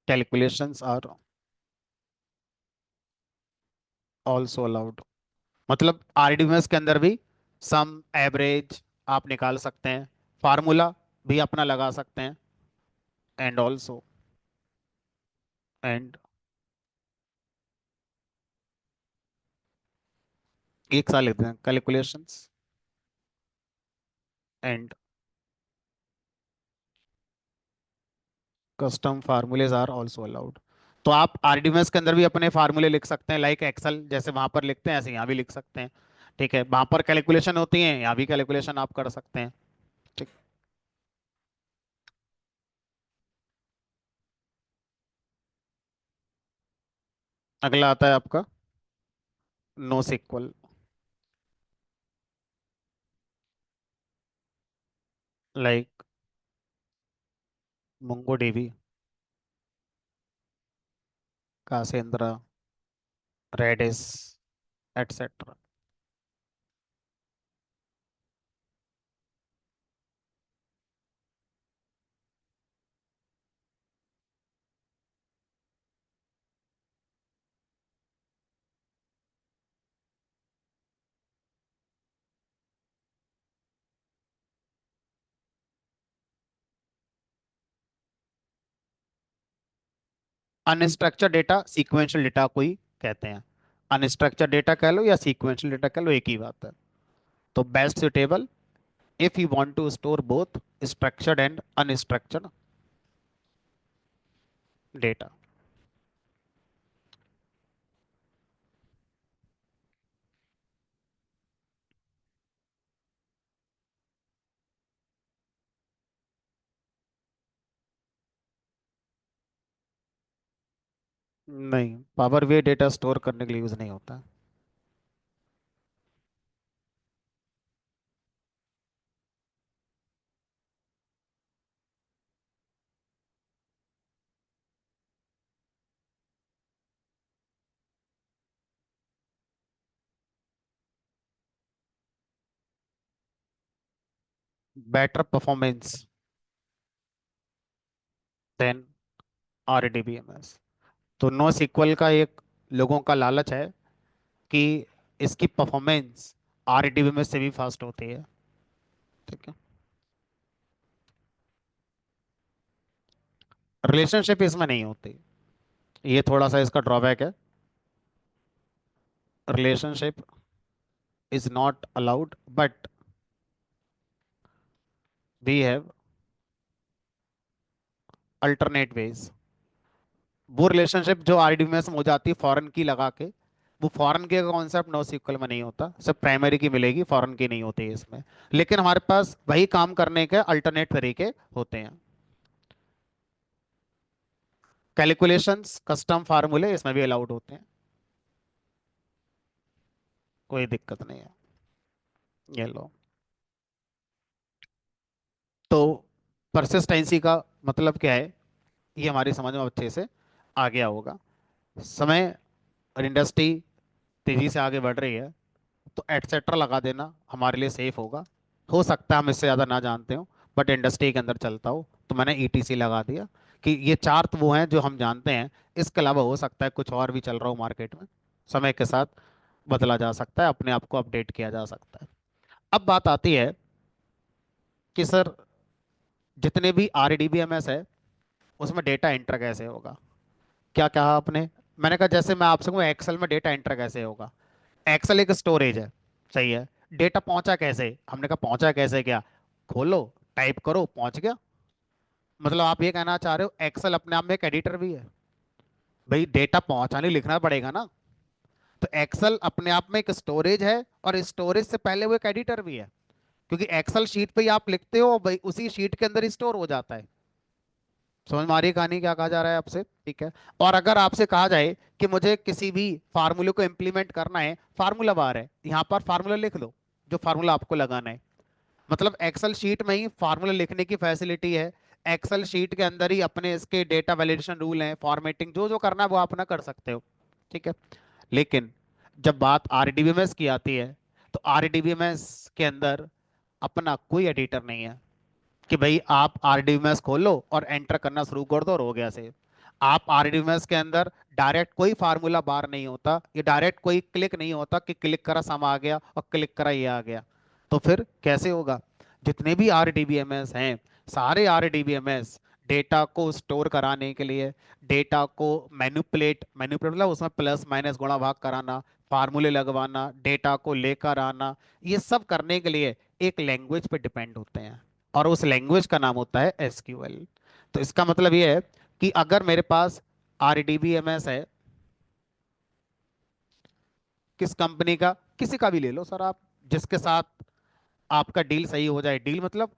Calculations are also allowed. मतलब आरडीएमएस के अंदर भी सम, एवरेज आप निकाल सकते हैं, फार्मूला भी अपना लगा सकते हैं, एंड ऑल्सो, एंड एक साल लिखते हैं calculations and custom formulas are also allowed. तो आप आरडीएमएस के अंदर भी अपने फार्मूले लिख सकते हैं, लाइक एक्सेल जैसे वहां पर लिखते हैं ऐसे यहाँ भी लिख सकते हैं। ठीक है, वहां पर कैलकुलेशन होती है, यहाँ भी कैलकुलेशन आप कर सकते हैं। ठीक। अगला आता है आपका no SQL. Like MongoDB, Cassandra, Redis, et cetera. Unstructured data sequential data को ही कहते हैं। अनस्ट्रक्चर्ड डेटा कह लो या सीक्वेंशियल डेटा कह लो, एक ही बात है। तो best suitable if you want to store both structured and unstructured data। नहीं, पावर वे डेटा स्टोर करने के लिए यूज नहीं होता। Better performance than RDBMS. तो नो सीक्वल का एक लोगों का लालच है कि इसकी परफॉर्मेंस आरडीबीएमएस से भी फास्ट होती है। ठीक है। रिलेशनशिप इसमें नहीं होती, ये थोड़ा सा इसका ड्रॉबैक है। Relationship is not allowed but we have alternate ways. वो रिलेशनशिप जो आरडीएमएस में हो जाती है फॉरेन की लगा के, वो फॉरेन के कॉन्सेप्ट नो सिक्वल में नहीं होता, सिर्फ प्राइमरी की मिलेगी, फॉरेन की नहीं होती है इसमें। लेकिन हमारे पास वही काम करने के अल्टरनेट तरीके होते हैं। कैलकुलेशंस, कस्टम फार्मूले इसमें भी अलाउड होते हैं, कोई दिक्कत नहीं है। ये लो। तो परसिस्टेंसी का मतलब क्या है, ये हमारी समझ में अच्छे से आ गया होगा। समय और इंडस्ट्री तेजी से आगे बढ़ रही है, तो एटसेट्रा लगा देना हमारे लिए सेफ होगा। हो सकता है हम इससे ज़्यादा ना जानते हो, बट इंडस्ट्री के अंदर चलता हो, तो मैंने ईटीसी लगा दिया कि ये चार तो वो हैं जो हम जानते हैं। इसके अलावा हो सकता है कुछ और भी चल रहा हो मार्केट में, समय के साथ बदला जा सकता है, अपने आप को अपडेट किया जा सकता है। अब बात आती है कि सर, जितने भी आरडीबीएमएस है उसमें डेटा एंटर कैसे होगा। क्या कहा आपने? मैंने कहा जैसे मैं आपसे कहूँ एक्सेल में डेटा एंटर कैसे होगा। एक्सेल एक स्टोरेज है, सही है। डेटा पहुंचा कैसे? हमने कहा पहुंचा कैसे क्या, खोलो, टाइप करो, पहुंच गया। मतलब आप ये कहना चाह रहे हो एक्सेल अपने आप में एक एडिटर भी है? भाई डेटा पहुंचाने लिखना पड़ेगा ना। तो एक्सेल अपने आप में एक स्टोरेज है, और स्टोरेज से पहले वो एक एडिटर भी है, क्योंकि एक्सेल शीट पे ही आप लिखते हो, भाई उसी शीट के अंदर ही स्टोर हो जाता है। समझ में आ रही है कहानी, क्या कहा जा रहा है आपसे? ठीक है। और अगर आपसे कहा जाए कि मुझे किसी भी फार्मूले को इंप्लीमेंट करना है, फार्मूला बार है, यहाँ पर फार्मूला लिख लो जो फार्मूला आपको लगाना है। मतलब एक्सेल शीट में ही फार्मूला लिखने की फैसिलिटी है। एक्सेल शीट के अंदर ही अपने इसके डेटा वैलिडेशन रूल हैं, फॉर्मेटिंग जो जो करना है वो आप ना कर सकते हो। ठीक है। लेकिन जब बात आरडीबीएमएस की आती है, तो आरडीबीएमएस के अंदर अपना कोई एडिटर नहीं है कि भाई आप आरडीबीएमएस खोलो और एंटर करना शुरू कर दो और हो गया से। आप आरडीबीएमएस के अंदर डायरेक्ट कोई फार्मूला बार नहीं होता, ये डायरेक्ट कोई क्लिक नहीं होता कि क्लिक करा सम आ गया और क्लिक करा ये आ गया। तो फिर कैसे होगा? जितने भी आरडीबीएमएस हैं, सारे आरडीबीएमएस डेटा को स्टोर कराने के लिए, डेटा को मैनिपुलेट मैनिपुलेट मतलब उसमें प्लस माइनस गुणा भाग कराना, फार्मूले लगवाना, डेटा को लेकर आना, ये सब करने के लिए एक लैंग्वेज पे डिपेंड होते हैं, और उस लैंग्वेज का नाम होता है एसक्यूएल। तो इसका मतलब ये है कि अगर मेरे पास आरडीबीएमएस है, किस कंपनी का, किसी का भी ले लो सर आप, जिसके साथ आपका डील सही हो जाए। डील मतलब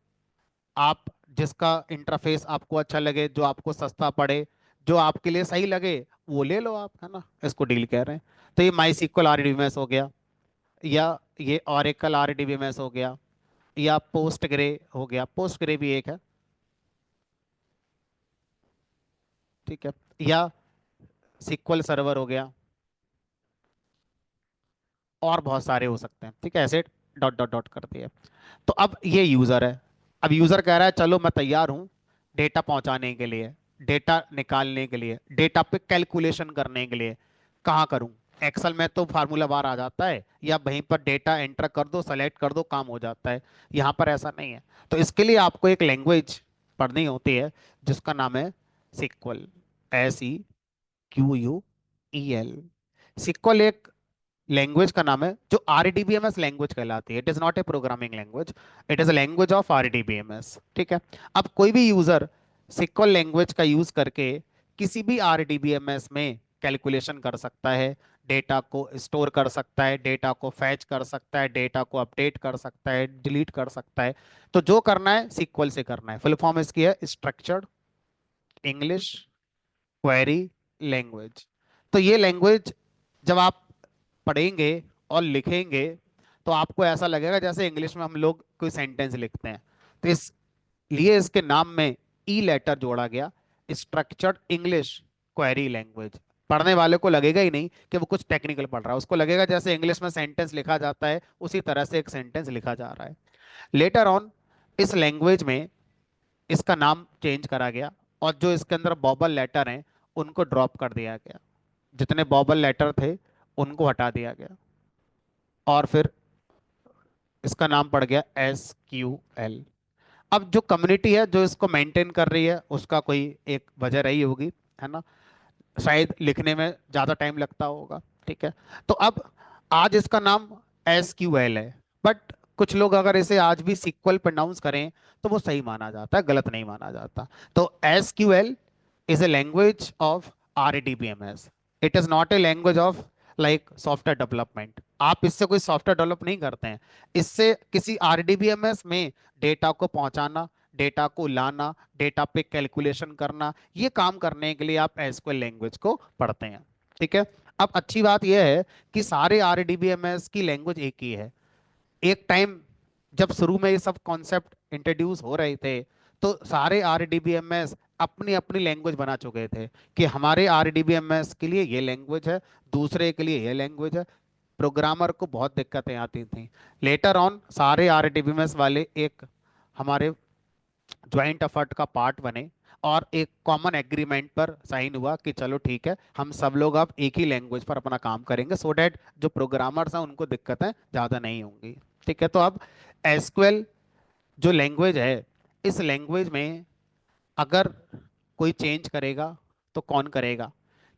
आप जिसका इंटरफेस आपको अच्छा लगे, जो आपको सस्ता पड़े, जो आपके लिए सही लगे, वो ले लो आप, है ना, इसको डील कह रहे हैं। तो ये माई सिक्वल आरडीबीएमएस हो गया, या ये ऑरेकल आरडीबीएमएस हो गया, या पोस्ट ग्रे हो गया, पोस्ट ग्रे भी एक है, ठीक है, या सिक्वल सर्वर हो गया, और बहुत सारे हो सकते हैं। ठीक है, ऐसे डॉट डॉट डॉट करती है। तो अब ये यूजर है, अब यूजर कह रहा है चलो मैं तैयार हूं डेटा पहुंचाने के लिए, डेटा निकालने के लिए, डेटा पे कैलकुलेशन करने के लिए। कहाँ करूं? एक्सेल में तो फार्मूला बार आ जाता है, या वहीं पर डेटा एंटर कर दो, सेलेक्ट कर दो, काम हो जाता है। यहाँ पर ऐसा नहीं है। तो इसके लिए आपको एक लैंग्वेज पढ़नी होती है जिसका नाम है सिक्वल, SEQUEL। सिक्वल एक लैंग्वेज का नाम है जो आरडीबीएमएस लैंग्वेज कहलाती है। It is not a programming language, it is a language of RDBMS. ठीक है। अब कोई भी यूजर सिक्वल लैंग्वेज का यूज करके किसी भी आरडीबीएमएस में कैलकुलेशन कर सकता है, डेटा को स्टोर कर सकता है, डेटा को फैच कर सकता है, डेटा को अपडेट कर सकता है, डिलीट कर सकता है। तो जो करना है सिक्वल से करना है। फुल फॉर्म इसकी है स्ट्रक्चर्ड इंग्लिश क्वेरी लैंग्वेज। तो ये लैंग्वेज जब आप पढ़ेंगे और लिखेंगे, तो आपको ऐसा लगेगा जैसे इंग्लिश में हम लोग कोई सेंटेंस लिखते हैं। तो इसलिए इसके नाम में ई लेटर जोड़ा गया, स्ट्रक्चर्ड इंग्लिश क्वेरी लैंग्वेज। पढ़ने वाले को लगेगा ही नहीं कि वो कुछ टेक्निकल पढ़ रहा है, उसको लगेगा जैसे इंग्लिश में सेंटेंस लिखा जाता है उसी तरह से एक सेंटेंस लिखा जा रहा है। लेटर ऑन इस लैंग्वेज में इसका नाम चेंज करा गया, और जो इसके अंदर बॉबल लेटर हैं उनको ड्रॉप कर दिया गया, जितने बॉबल लेटर थे उनको हटा दिया गया, और फिर इसका नाम पड़ गया SQL। अब जो कम्युनिटी है जो इसको मेंटेन कर रही है उसका कोई एक वजह रही होगी, है ना, शायद लिखने में ज़्यादा टाइम लगता होगा। ठीक है। तो अब आज इसका नाम SQL है, बट कुछ लोग अगर इसे आज भी सिक्वल प्रोनाउंस करें तो वो सही माना जाता है, गलत नहीं माना जाता। तो SQL is a language of RDBMS. It is not a language of like software development. आप इससे कोई सॉफ्टवेयर डेवलप नहीं करते हैं, इससे किसी RDBMS में डेटा को पहुंचाना, डेटा को लाना, डेटा पे कैलकुलेशन करना, ये काम करने के लिए आप एसक्यूएल लैंग्वेज को पढ़ते हैं। ठीक है। अब अच्छी बात यह है कि सारे RDBMS की लैंग्वेज एक ही है। एक टाइम जब शुरू में ये सब कॉन्सेप्ट इंट्रोड्यूस हो रहे थे, तो सारे आरडीबीएमएस अपनी अपनी लैंग्वेज बना चुके थे कि हमारे आरडीबीएमएस के लिए ये लैंग्वेज है, दूसरे के लिए ये लैंग्वेज है। प्रोग्रामर को बहुत दिक्कतें आती थी। लेटर ऑन सारे आरडीबीएमएस वाले एक हमारे ज्वाइंट एफर्ट का पार्ट बने और एक कॉमन एग्रीमेंट पर साइन हुआ कि चलो ठीक है, हम सब लोग अब एक ही लैंग्वेज पर अपना काम करेंगे, सो डैट जो प्रोग्रामर्स हैं उनको दिक्कतें ज़्यादा नहीं होंगी। ठीक है, तो अब एसक्यूएल जो लैंग्वेज है, इस लैंग्वेज में अगर कोई चेंज करेगा तो कौन करेगा?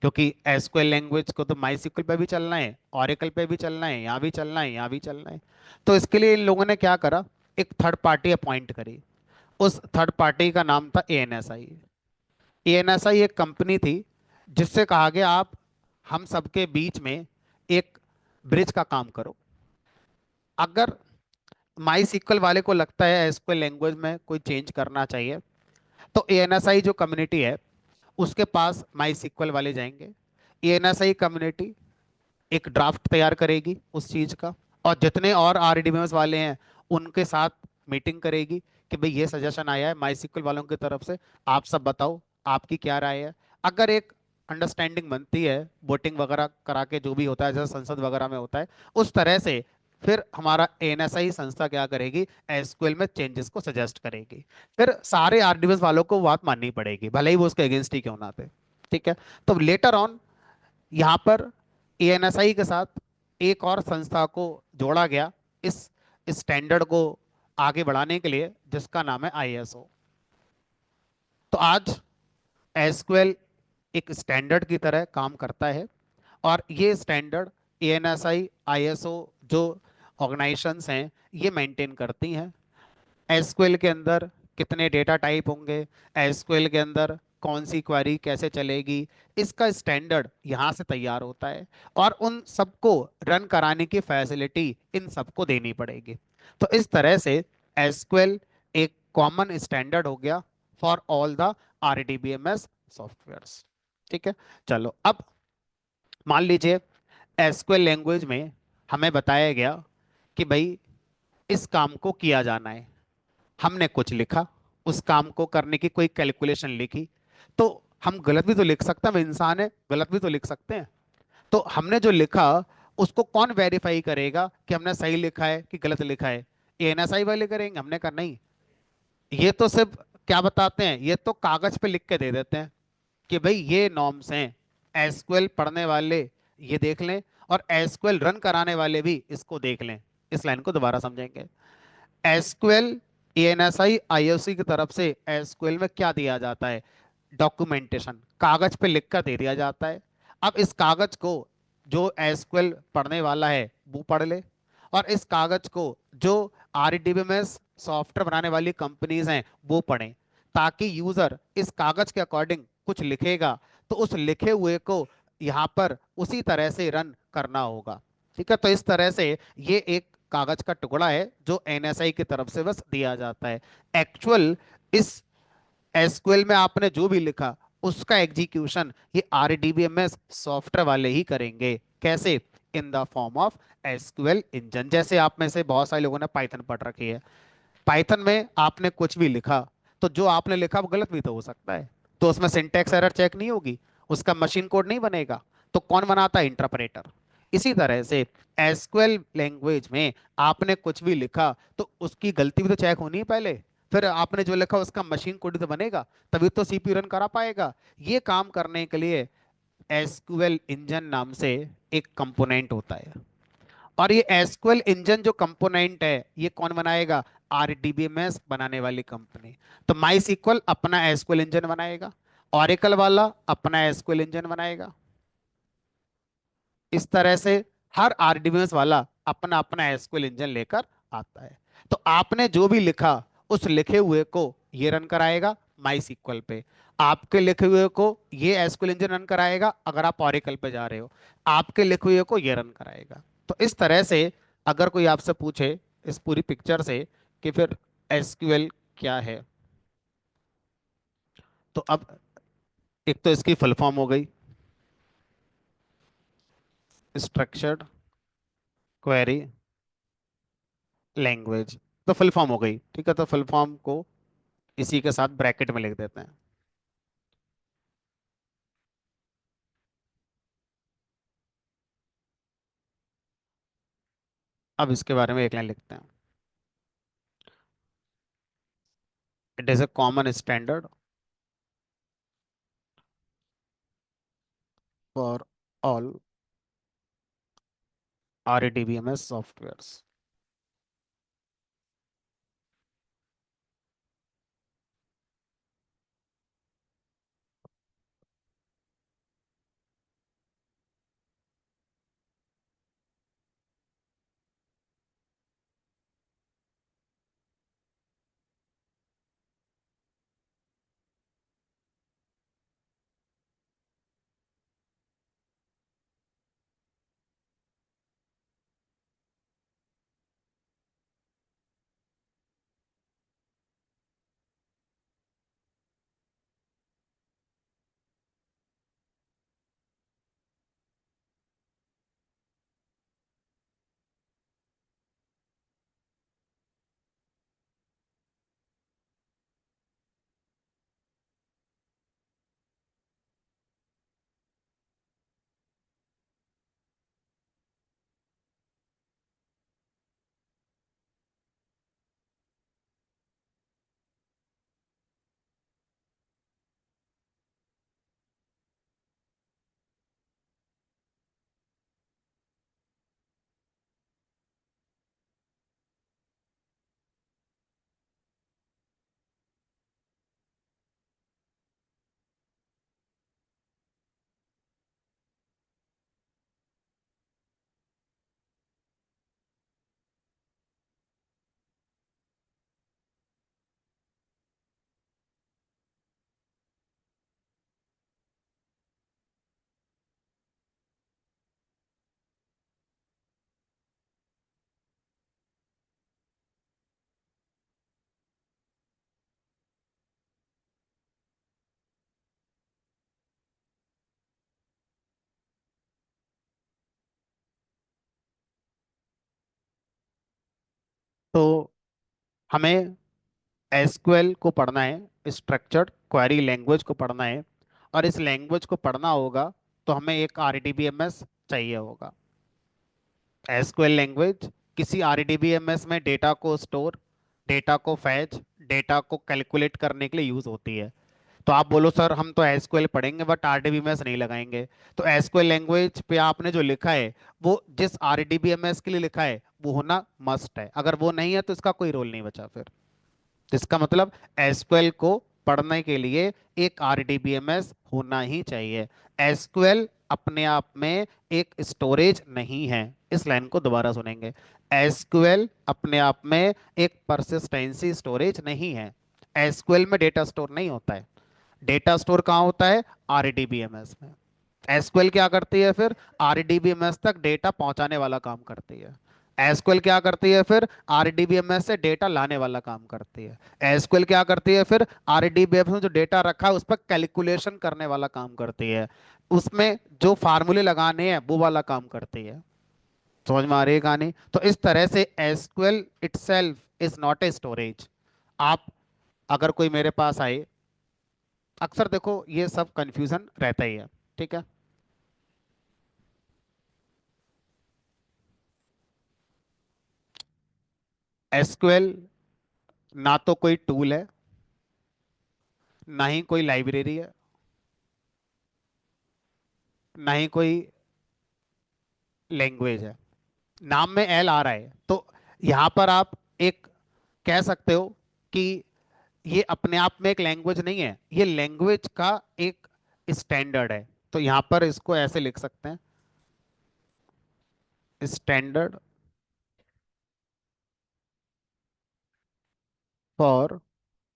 क्योंकि एसक्यूएल लैंग्वेज को तो माई पे भी चलना है, ओरेकल पे भी चलना है, यहाँ भी चलना है, यहाँ भी चलना है। तो इसके लिए इन लोगों ने क्या करा, एक थर्ड पार्टी अपॉइंट करी। उस थर्ड पार्टी का नाम था एएनएसआई। एएनएसआई एक कंपनी थी जिससे कहा गया आप हम सबके बीच में एक ब्रिज का काम करो। अगर माई सीक्वल वाले को लगता है एसक्यूएल लैंग्वेज में कोई चेंज करना चाहिए, तो एएनएसआई जो कम्युनिटी है उसके पास माई सीक्वल वाले जाएंगे। एएनएसआई कम्युनिटी एक ड्राफ्ट तैयार करेगी उस चीज का, और जितने और आरडीबीएमएस वाले हैं उनके साथ मीटिंग करेगी कि भाई ये सजेशन आया है माई वालों की तरफ से, आप सब बताओ आपकी क्या राय है। अगर एक अंडरस्टैंडिंग बनती है, वोटिंग वगैरह करा के जो भी होता है जैसे संसद वगैरह में होता है उस तरह से, फिर हमारा एएनएसआई संस्था क्या करेगी, एसक्यूएल में चेंजेस को सजेस्ट करेगी। फिर सारे आरडीबीएस वालों को बात माननी पड़ेगी, भले ही वो उसके अगेंस्ट ही क्यों ना थे। ठीक है, तो लेटर ऑन यहाँ पर एएनएसआई के साथ एक और संस्था को जोड़ा गया इस स्टैंडर्ड को आगे बढ़ाने के लिए, जिसका नाम है आईएसओ। तो आज एसक्यूएल एक स्टैंडर्ड की तरह काम करता है, और ये स्टैंडर्ड एएनएसआई आईएसओ जो ऑर्गेनाइजेशंस हैं ये मेंटेन करती हैं। एसक्यूएल के अंदर कितने डेटा टाइप होंगे, एसक्यूएल के अंदर कौन सी क्वेरी कैसे चलेगी, इसका स्टैंडर्ड यहाँ से तैयार होता है, और उन सबको रन कराने की फैसिलिटी इन सबको देनी पड़ेगी। तो इस तरह से एसक्यूएल एक कॉमन स्टैंडर्ड हो गया for all the RDBMS softwares. ठीक है, चलो अब मान लीजिए एसक्यूएल लैंग्वेज में हमें बताया गया कि भाई इस काम को किया जाना है। हमने कुछ लिखा, उस काम को करने की कोई कैलकुलेशन लिखी, तो हम गलत भी तो लिख सकते हैं, हम इंसान है, गलत भी तो लिख सकते हैं। तो हमने जो लिखा उसको कौन वेरीफाई करेगा कि हमने सही लिखा है कि गलत लिखा है? एएनएसआई वाले करेंगे, हमने कहा नहीं। ये तो सिर्फ क्या बताते हैं, ये तो कागज पे लिख के दे देते हैं कि भाई ये नॉर्म्स हैं, एसक्यूएल पढ़ने वाले ये देख लें और एसक्यूएल रन कराने वाले भी इसको देख लें। इस लाइन को दोबारा समझेंगे। एसक्यूएल एएनएसआई आईओसी की तरफ से एसक्यूएल में क्या दिया जाता है, डॉक्यूमेंटेशन कागज पे लिख कर दे दिया जाता है। अब इस कागज को जो एसक्यूएल पढ़ने वाला है वो पढ़ ले, और इस कागज को जो आरडीबीएमएस सॉफ्टवेयर बनाने वाली कंपनीज हैं वो पढ़ें, ताकि यूजर इस कागज के अकॉर्डिंग कुछ लिखेगा तो उस लिखे हुए को यहाँ पर उसी तरह से रन करना होगा। ठीक है, तो इस तरह से ये एक कागज का टुकड़ा है जो एनएसआई की तरफ से बस दिया जाता है। एक्चुअल इस एसक्यूएल में आपने जो भी लिखा उसका एग्जीक्यूशन ये आरडीबीएमएस सॉफ्टवेयर वाले ही करेंगे। कैसे? In the form of SQL engine. जैसे आप में से बहुत सारे लोगों ने पाइथन पढ़ रखी है, पाइथन में आपने कुछ भी लिखा तो जो आपने लिखा वो गलत भी तो हो सकता है, तो उसमें सिंटैक्स एरर चेक नहीं होगी, उसका मशीन कोड नहीं बनेगा, तो कौन बनाता है? इंटरप्रेटर। इसी तरह से एसक्यूएल लैंग्वेज में आपने कुछ भी लिखा तो उसकी गलती भी तो चेक होनी है पहले, फिर आपने जो लिखा उसका मशीन कोड भी तो बनेगा, तभी तो सीपीयू रन करा पाएगा। ये काम करने के लिए एसक्यूएल इंजन नाम से एक कंपोनेंट होता है, और ये एसक्यूएल इंजन जो कंपोनेंट है ये कौन बनाएगा? आरडीबीएमएस बनाने वाली कंपनी। तो माई सीक्वल अपना एसक्यूएल इंजन बनाएगा, ओरेकल वाला अपना एसक्यूएल इंजन बनाएगा। इस तरह से हर आरडीबीएस वाला अपना अपना एसक्यूएल इंजन लेकर आता है। तो आपने जो भी लिखा उस लिखे हुए को ये रन कराएगा माई सीक्वल पे, आपके लिखे हुए को ये एसक्यूएल इंजन रन कराएगा, अगर आप ओरेकल पे जा रहे हो आपके लिखे हुए को ये रन कराएगा। तो इस तरह से अगर कोई आपसे पूछे इस पूरी पिक्चर से कि फिर एसक्यूएल क्या है, तो अब एक तो इसकी फुल फॉर्म हो गई स्ट्रक्चर्ड क्वेरी लैंग्वेज, तो फुल फॉर्म हो गई। ठीक है, तो फुल फॉर्म को इसी के साथ ब्रैकेट में लिख देते हैं। अब इसके बारे में एक लाइन लिखते हैं। It is a common standard for all RDBMS softwares. तो हमें एसक्यूएल को पढ़ना है, स्ट्रक्चर्ड क्वेरी लैंग्वेज को पढ़ना है, और इस लैंग्वेज को पढ़ना होगा तो हमें एक RDBMS चाहिए होगा। एसक्यूएल लैंग्वेज किसी RDBMS में डेटा को स्टोर, डेटा को फैच, डेटा को कैलकुलेट करने के लिए यूज होती है। तो आप बोलो सर हम तो एसक्यूएल पढ़ेंगे बट RDBMS नहीं लगाएंगे। तो एसक्यूएल लैंग्वेज पे आपने जो लिखा है वो जिस RDBMS के लिए लिखा है वो होना मस्ट है। अगर वो नहीं है तो इसका कोई रोल नहीं बचा फिर। तो इसका मतलब एसक्यूएल को पढ़ने के लिए एक RDBMS होना ही चाहिए। एसक्यूएल अपने आप में एक स्टोरेज नहीं है। इस लाइन को दोबारा सुनेंगे। एसक्यूएल अपने आप में एक परसिस्टेंसी स्टोरेज नहीं है। एसक्यूएल में डेटा स्टोर नहीं होता है। डेटा स्टोर कहाँ होता है? RDBMS में। एसक्यूएल क्या करती है फिर? RDBMS तक डेटा पहुंचाने वाला काम करती है। एसक्यूएल क्या करती है फिर? RDBMS से डेटा लाने वाला काम करती है। एसक्यूएल क्या करती है फिर? RDBMS में जो डेटा रखा है उस पर कैलकुलेशन करने वाला काम करती है। उसमें जो फार्मूले लगाने हैं वो वाला काम करती है। समझ में आ रही है कहानी? तो इस तरह से SQL itself is not a storage. आप अगर कोई मेरे पास आए, अक्सर देखो ये सब कंफ्यूजन रहता ही है, ठीक है। एसक्यूएल ना तो कोई टूल है, ना ही कोई लाइब्रेरी है, ना ही कोई लैंग्वेज है। नाम में एल आ रहा है तो यहां पर आप एक कह सकते हो कि ये अपने आप में एक लैंग्वेज नहीं है, ये लैंग्वेज का एक स्टैंडर्ड है। तो यहां पर इसको ऐसे लिख सकते हैं, स्टैंडर्ड फॉर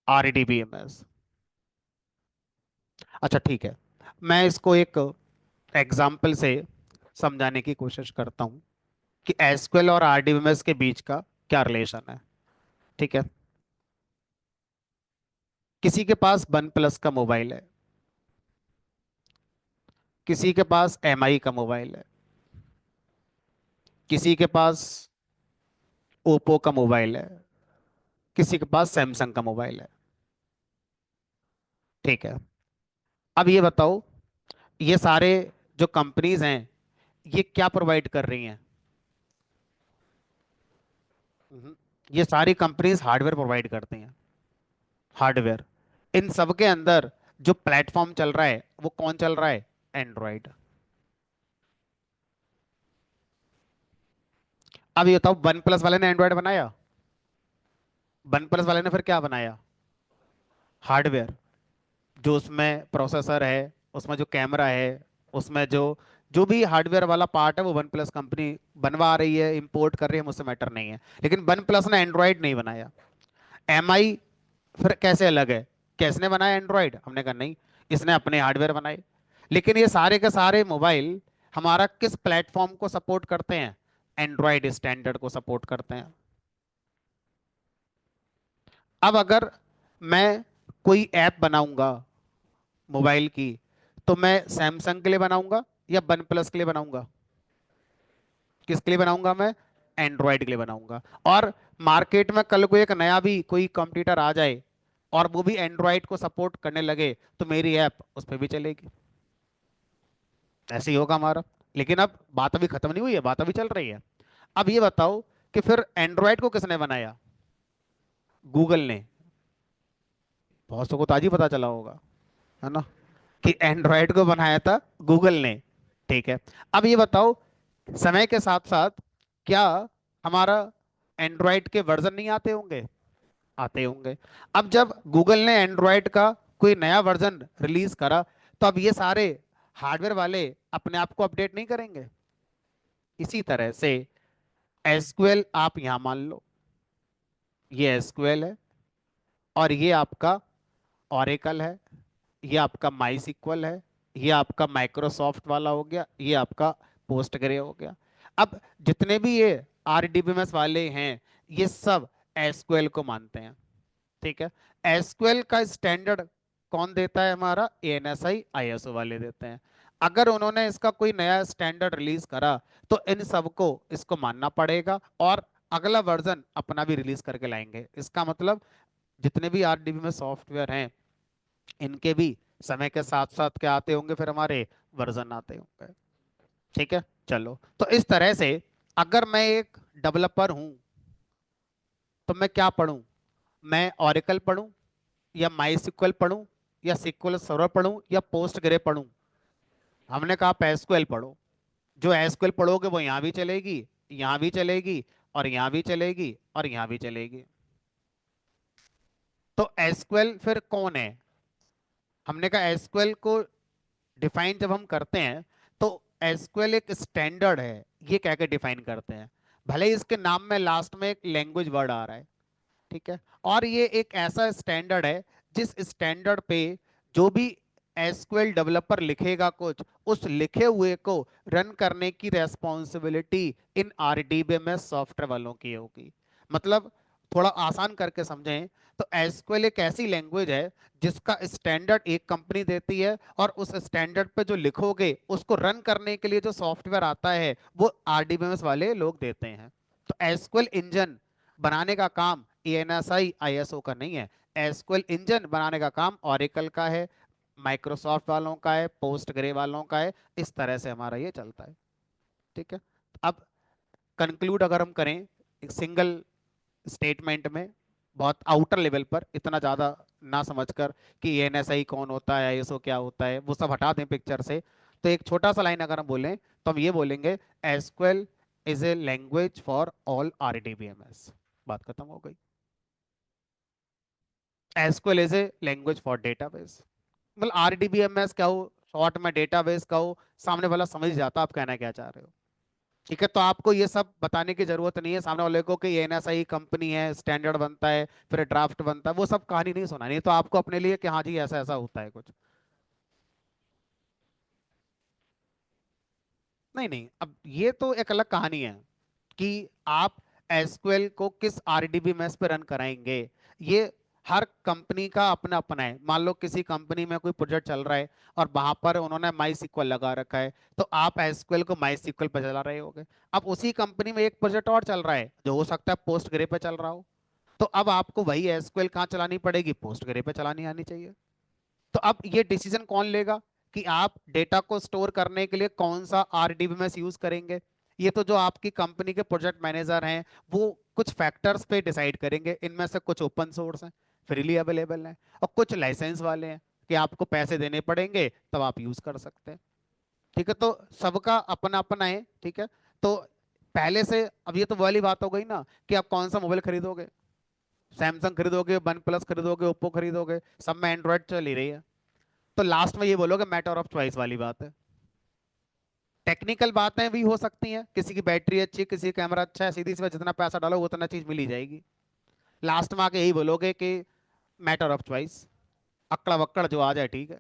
RDBMS। अच्छा ठीक है, मैं इसको एक एग्जाम्पल से समझाने की कोशिश करता हूँ कि एसक्यूएल और RDBMS के बीच का क्या रिलेशन है। ठीक है, किसी के पास वन प्लस का मोबाइल है, किसी के पास MI का मोबाइल है, किसी के पास ओप्पो का मोबाइल है, किसी के पास सैमसंग का मोबाइल है। ठीक है। अब ये बताओ, ये सारे जो कंपनीज हैं, ये क्या प्रोवाइड कर रही हैं? हम्म। ये सारी कंपनीज हार्डवेयर प्रोवाइड करती हैं। हार्डवेयर। इन सब के अंदर जो प्लेटफॉर्म चल रहा है वो कौन चल रहा है? एंड्रॉइड। अब ये बताओ, वन प्लस वाले ने एंड्रॉइड बनाया? वन प्लस वाले ने फिर क्या बनाया? हार्डवेयर। जो उसमें प्रोसेसर है, उसमें जो कैमरा है, उसमें जो जो भी हार्डवेयर वाला पार्ट है, वो वन प्लस कंपनी बनवा रही है, इंपोर्ट कर रही है, मुझसे मैटर नहीं है। लेकिन वन प्लस ने एंड्रॉइड नहीं बनाया। एमआई फिर कैसे अलग है? किसने बनाया एंड्रॉइड? हमने कहा नहीं, इसने अपने हार्डवेयर बनाए। लेकिन ये सारे के सारे मोबाइल हमारा किस प्लेटफॉर्म को सपोर्ट करते हैं? एंड्रॉइड स्टैंडर्ड को सपोर्ट करते हैं। अब अगर मैं कोई ऐप बनाऊंगा मोबाइल की, तो मैं सैमसंग के लिए बनाऊंगा या वन प्लस के लिए बनाऊंगा? किसके लिए बनाऊंगा मैं? एंड्रॉइड के लिए बनाऊंगा। और मार्केट में कल को एक नया भी कोई कंप्यूटर आ जाए और वो भी एंड्रॉइड को सपोर्ट करने लगे, तो मेरी ऐप उस पर भी चलेगी। ऐसे ही होगा हमारा। लेकिन अब बात अभी खत्म नहीं हुई है, बात अभी चल रही है। अब ये बताओ कि फिर एंड्रॉइड को किसने बनाया? गूगल ने। बहुत को तो आज ही पता चला होगा, है ना, कि एंड्रॉइड को बनाया था गूगल ने। ठीक है। अब ये बताओ, समय के साथ साथ क्या हमारा एंड्रॉइड के वर्जन नहीं आते होंगे? आते होंगे। अब जब गूगल ने एंड्रॉइड का कोई नया वर्जन रिलीज करा, तो अब ये सारे हार्डवेयर वाले अपने आप को अपडेट नहीं करेंगे? इसी तरह से एसक्यूएल आप यहां मान लो, ये एसक्यूएल है, और ये आपका ऑरेकल है, ये आपका माई सिक्वल है, ये आपका माइक्रोसॉफ्ट वाला हो गया, ये आपका पोस्टग्रे हो गया। अब जितने भी ये आरडीबीएमएस वाले हैं, ये सब एसक्यूएल को मानते हैं। ठीक है। एसक्यूएल का स्टैंडर्ड कौन देता है? हमारा एएनएसआई आईएसओ वाले देते हैं। अगर उन्होंने इसका कोई नया स्टैंडर्ड रिलीज करा, तो इन सबको इसको मानना पड़ेगा, और अगला वर्जन अपना भी रिलीज करके लाएंगे। इसका मतलब जितने भी आरडीबी में सॉफ्टवेयर हैं, इनके भी समय के साथ साथ क्या आते होंगे? फिर हमारे वर्जन आते होंगे। ठीक है। चलो, तो इस तरह से अगर मैं एक डेवलपर हूं, तो मैं क्या पढूं? मैं ऑरेकल पढूं, या माई सिक्वल पढूं, या सिक्वल सर्वर पढूं, या पोस्टग्रे पढूं? हमने कहा आप एसक्यूएल पढ़ो। जो एसक्यूएल पढ़ोगे वो यहां भी चलेगी, यहां भी चलेगी, और यहां भी चलेगी, और यहां भी चलेगी। तो एसक्यूएल फिर कौन है? हमने कहा एसक्यूएल को डिफाइन जब हम करते हैं, तो एसक्यूएल एक स्टैंडर्ड है, ये कह के डिफाइन करते हैं। भले ही इसके नाम में लास्ट में एक लैंग्वेज वर्ड आ रहा है। ठीक है। और ये एक ऐसा स्टैंडर्ड है जिस स्टैंडर्ड पे जो भी एसक्यूएल डेवलपर लिखेगा कुछ, उस लिखे हुए को रन करने की रेस्पॉन्सिबिलिटी इन आरडीबीएमएस सॉफ्टवेयर वालों की होगी। मतलब थोड़ा आसान करके समझें, तो एसक्यूएल एक ऐसी लैंग्वेज है जिसका स्टैंडर्ड एक कंपनी देती है, और उस स्टैंडर्ड पे जो लिखोगे उसको रन करने के लिए जो सॉफ्टवेयर आता है, वो आरडीबीएमएस वाले लोग देते हैं। तो एसक्यूएल इंजन बनाने का काम एएनएसआई आईएसओ का नहीं है। एसक्यूएल इंजन बनाने का काम ऑरेकल का है, माइक्रोसॉफ्ट वालों का है, पोस्टग्रे वालों का है। इस तरह से हमारा ये चलता है। ठीक है। अब कंक्लूड अगर हम करें एक सिंगल स्टेटमेंट में, बहुत आउटर लेवल पर, इतना ज्यादा ना समझकर कि एएनएसआई कौन होता है, आईएसओ क्या होता है, वो सब हटा दें पिक्चर से। तो एक छोटा सा लाइन अगर हम बोलें, तो हम ये बोलेंगे, SQL is a language for all RDBMS. बात खत्म हो गई। SQL is a language for database. मतलब आरडीबीएमएस क्या हो, शॉर्ट में डेटाबेस का हो, सामने वाला समझ जाता आप कहना क्या चाह रहे हो। ठीक है। तो आपको ये सब बताने की जरूरत नहीं है सामने वाले को कि एनएसआई कंपनी है, स्टैंडर्ड बनता है, फिर ड्राफ्ट बनता है, वो सब कहानी नहीं सुनानी है। तो आपको अपने लिए कि हाँ जी ऐसा ऐसा होता है कुछ। नहीं नहीं, अब ये तो एक अलग कहानी है कि आप एसक्यूएल को किस आरडीबीएमएस पे रन कराएंगे। ये हर कंपनी का अपना अपना है। मान लो किसी कंपनी में कोई प्रोजेक्ट चल रहा है, और वहां पर उन्होंने माई सिक्वल लगा रखा है, तो आप एसक्यूएल को माई सिक्वल पे चला रहे होगे। अब उसी कंपनी में एक प्रोजेक्ट और चल रहा है, जो हो सकता है पोस्ट ग्रे पे चल रहा हो, तो अब आपको वही एसक्यूएल कहाँ चलानी पड़ेगी? पोस्ट ग्रे पे चलानी आनी चाहिए। तो अब ये डिसीजन कौन लेगा कि आप डेटा को स्टोर करने के लिए कौन सा आरडीबीएमएस यूज करेंगे? ये तो जो आपकी कंपनी के प्रोजेक्ट मैनेजर हैं वो कुछ फैक्टर्स पे डिसाइड करेंगे। इनमें से कुछ ओपन सोर्स हैं, फ्रीली अवेलेबल हैं, और कुछ लाइसेंस वाले हैं कि आपको पैसे देने पड़ेंगे तब आप यूज कर सकते हैं। ठीक है, तो सबका अपना अपना है। ठीक है, तो पहले से अब ये तो वाली बात हो गई ना कि आप कौन सा मोबाइल खरीदोगे। सैमसंग खरीदोगे, वन प्लस खरीदोगे, ओप्पो खरीदोगे, सब में एंड्रॉइड चल ही रही है। तो लास्ट में ये बोलोगे मैटर ऑफ चॉइस वाली बात है। टेक्निकल बातें भी हो सकती हैं, किसी की बैटरी अच्छी है, किसी का कैमरा अच्छा है, सीधी सी बात, जितना पैसा डालो उतना चीज मिल ही जाएगी। लास्ट में आके यही बोलोगे कि मैटर ऑफ चॉइस, अकड़ा वक्कड़ जो आ जाए ठीक है।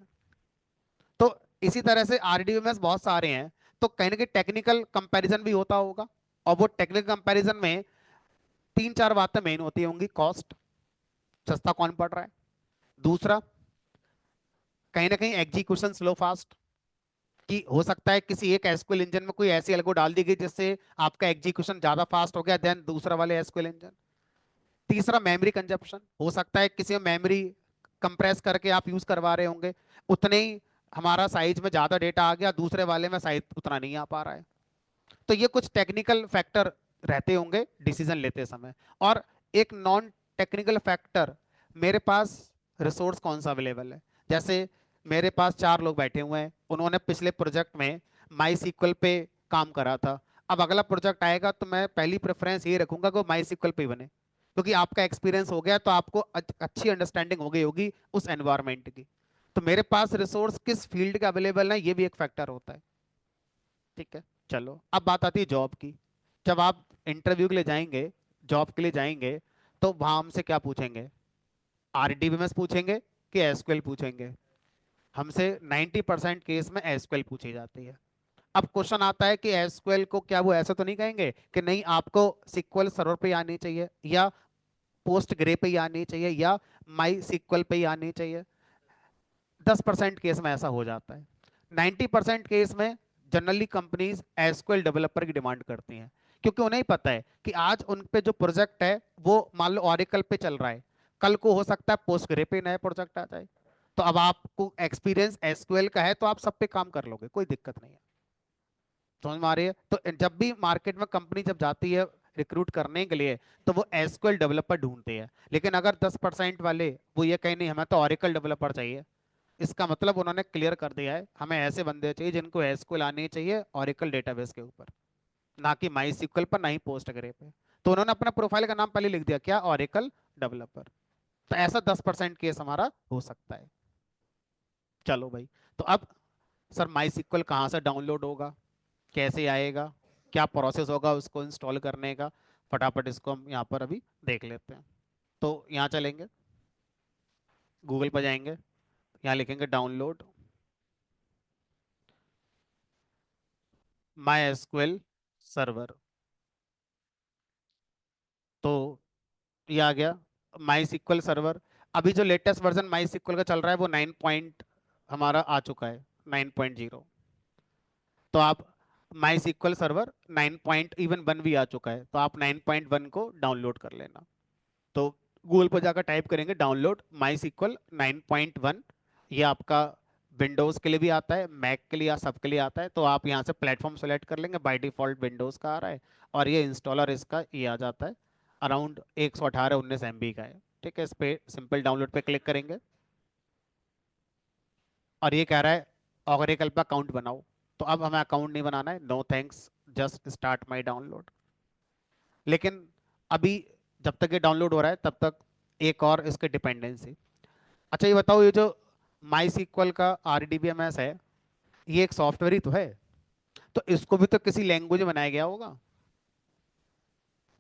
तो इसी तरह से आरडीएमएस बहुत सारे हैं, तो कहीं ना कहीं टेक्निकल कंपैरिजन भी होता होगा। और वो टेक्निकल कंपैरिजन में तीन चार बातें मेन होती होंगी। कॉस्ट, सस्ता कौन पड़ रहा है। दूसरा, कहीं ना कहीं एग्जीक्यूशन स्लो फास्ट, कि हो सकता है किसी एक एसक्यूएल इंजन में कोई ऐसी एल्गो डाल दी गई जिससे आपका एग्जीक्यूशन ज्यादा फास्ट हो गया देन दूसरा वाले एसक्यूएल इंजन। तीसरा, मेमोरी कंजप्शन, हो सकता है किसी में मेमोरी कंप्रेस करके आप यूज करवा रहे होंगे, उतने ही हमारा साइज में ज्यादा डेटा आ गया, दूसरे वाले में साइज उतना नहीं आ पा रहा है। तो ये कुछ टेक्निकल फैक्टर रहते होंगे डिसीजन लेते समय। और एक नॉन टेक्निकल फैक्टर, मेरे पास रिसोर्स कौन सा अवेलेबल है। जैसे मेरे पास चार लोग बैठे हुए हैं, उन्होंने पिछले प्रोजेक्ट में माई सीक्वल पे काम करा था। अब अगला प्रोजेक्ट आएगा तो मैं पहली प्रेफरेंस ये रखूंगा कि वो माई सीक्वल पे ही बने, क्योंकि आपका एक्सपीरियंस हो गया तो आपको अच्छी अंडरस्टैंडिंग हो गई होगी उस एनवायरनमेंट की। तो मेरे पास रिसोर्स किस फील्ड का अवेलेबल है ये भी एक फैक्टर होता है। ठीक है, चलो अब बात आती है जॉब की। जब आप इंटरव्यू के लिए जाएंगे, जॉब के लिए जाएंगे, तो वहां हमसे क्या पूछेंगे? आरडीबीएमएस पूछेंगे कि एसक्यूएल पूछेंगे? हमसे 90% केस में एसक्यूएल पूछी जाती है। अब क्वेश्चन आता है कि एसक्यूएल को क्या वो ऐसा तो नहीं कहेंगे कि नहीं आपको सिक्वल सर्वर पे ही आनी चाहिए, या पोस्ट ग्रे पे ही आनी चाहिए, या माई सिक्वल पे ही आनी चाहिए? 10% केस में ऐसा हो जाता है। 90% केस में जनरली कंपनीज एसक्यूएल डेवलपर की डिमांड करती हैं, क्योंकि उन्हें ही पता है कि आज उन पे जो प्रोजेक्ट है वो मान लो ऑरेकल पे चल रहा है, कल को हो सकता है पोस्टग्रे पे नया प्रोजेक्ट आ जाए। तो अब आपको एक्सपीरियंस एसक्यूएल का है तो आप सब पे काम कर लोगे, कोई दिक्कत नहीं है। समझ में आ रही है? तो जब भी मार्केट में कंपनी जब जाती है रिक्रूट करने के लिए, तो वो एसक्यूएल डेवलपर ढूंढते हैं। लेकिन अगर 10% वाले वो ये कहें नहीं हमें तो ऑरेकल डेवलपर चाहिए, इसका मतलब उन्होंने क्लियर कर दिया है हमें ऐसे बंदे चाहिए जिनको एसक्यूएल आनी चाहिए ओरेकल डेटाबेस के ऊपर, ना कि माई सीक्वल पर, ना ही पोस्टग्रे पे। तो उन्होंने अपना प्रोफाइल का नाम पहले लिख दिया क्या, ओरेकल डेवलपर। तो ऐसा 10% केस हमारा हो सकता है। चलो भाई, तो अब सर माई सीक्वल कहाँ से डाउनलोड होगा, कैसे आएगा, क्या प्रोसेस होगा उसको इंस्टॉल करने का, फटाफट इसको हम यहाँ पर अभी देख लेते हैं। तो यहाँ चलेंगे, गूगल पर जाएंगे, यहाँ लिखेंगे डाउनलोड माई एसक्यूएल सर्वर। तो ये आ गया माई सिक्वल सर्वर। अभी जो लेटेस्ट वर्जन माई सिक्वल का चल रहा है वो 9 पॉइंट हमारा आ चुका है, 9.0। तो आप माई सिक्वल सर्वर 9 पॉइंट इवन 1 भी आ चुका है, तो आप 9.1 को डाउनलोड कर लेना। तो गूगल पर जाकर टाइप करेंगे डाउनलोड माई सिक्वल 9.1। ये आपका विंडोज़ के लिए भी आता है, मैक के लिए या सब के लिए आता है। तो आप यहाँ से प्लेटफॉर्म सेलेक्ट कर लेंगे, बाय डिफॉल्ट विंडोज़ का आ रहा है। और ये इंस्टॉलर इसका ये आ जाता है, अराउंड 118-19 MB का है। ठीक है, इस पे सिंपल डाउनलोड पे क्लिक करेंगे और ये कह रहा है ऑरेकल पे अकाउंट बनाओ। तो अब हमें अकाउंट नहीं बनाना है, no thanks, just start my download. लेकिन अभी जब तक ये डाउनलोड हो रहा है तब तक एक और इसके डिपेंडेंसी। अच्छा ये बताओ, ये जो माई सीक्वल का आरडीबीएमएस है ये एक सॉफ्टवेयर ही तो है, तो इसको भी तो किसी लैंग्वेज में बनाया गया होगा,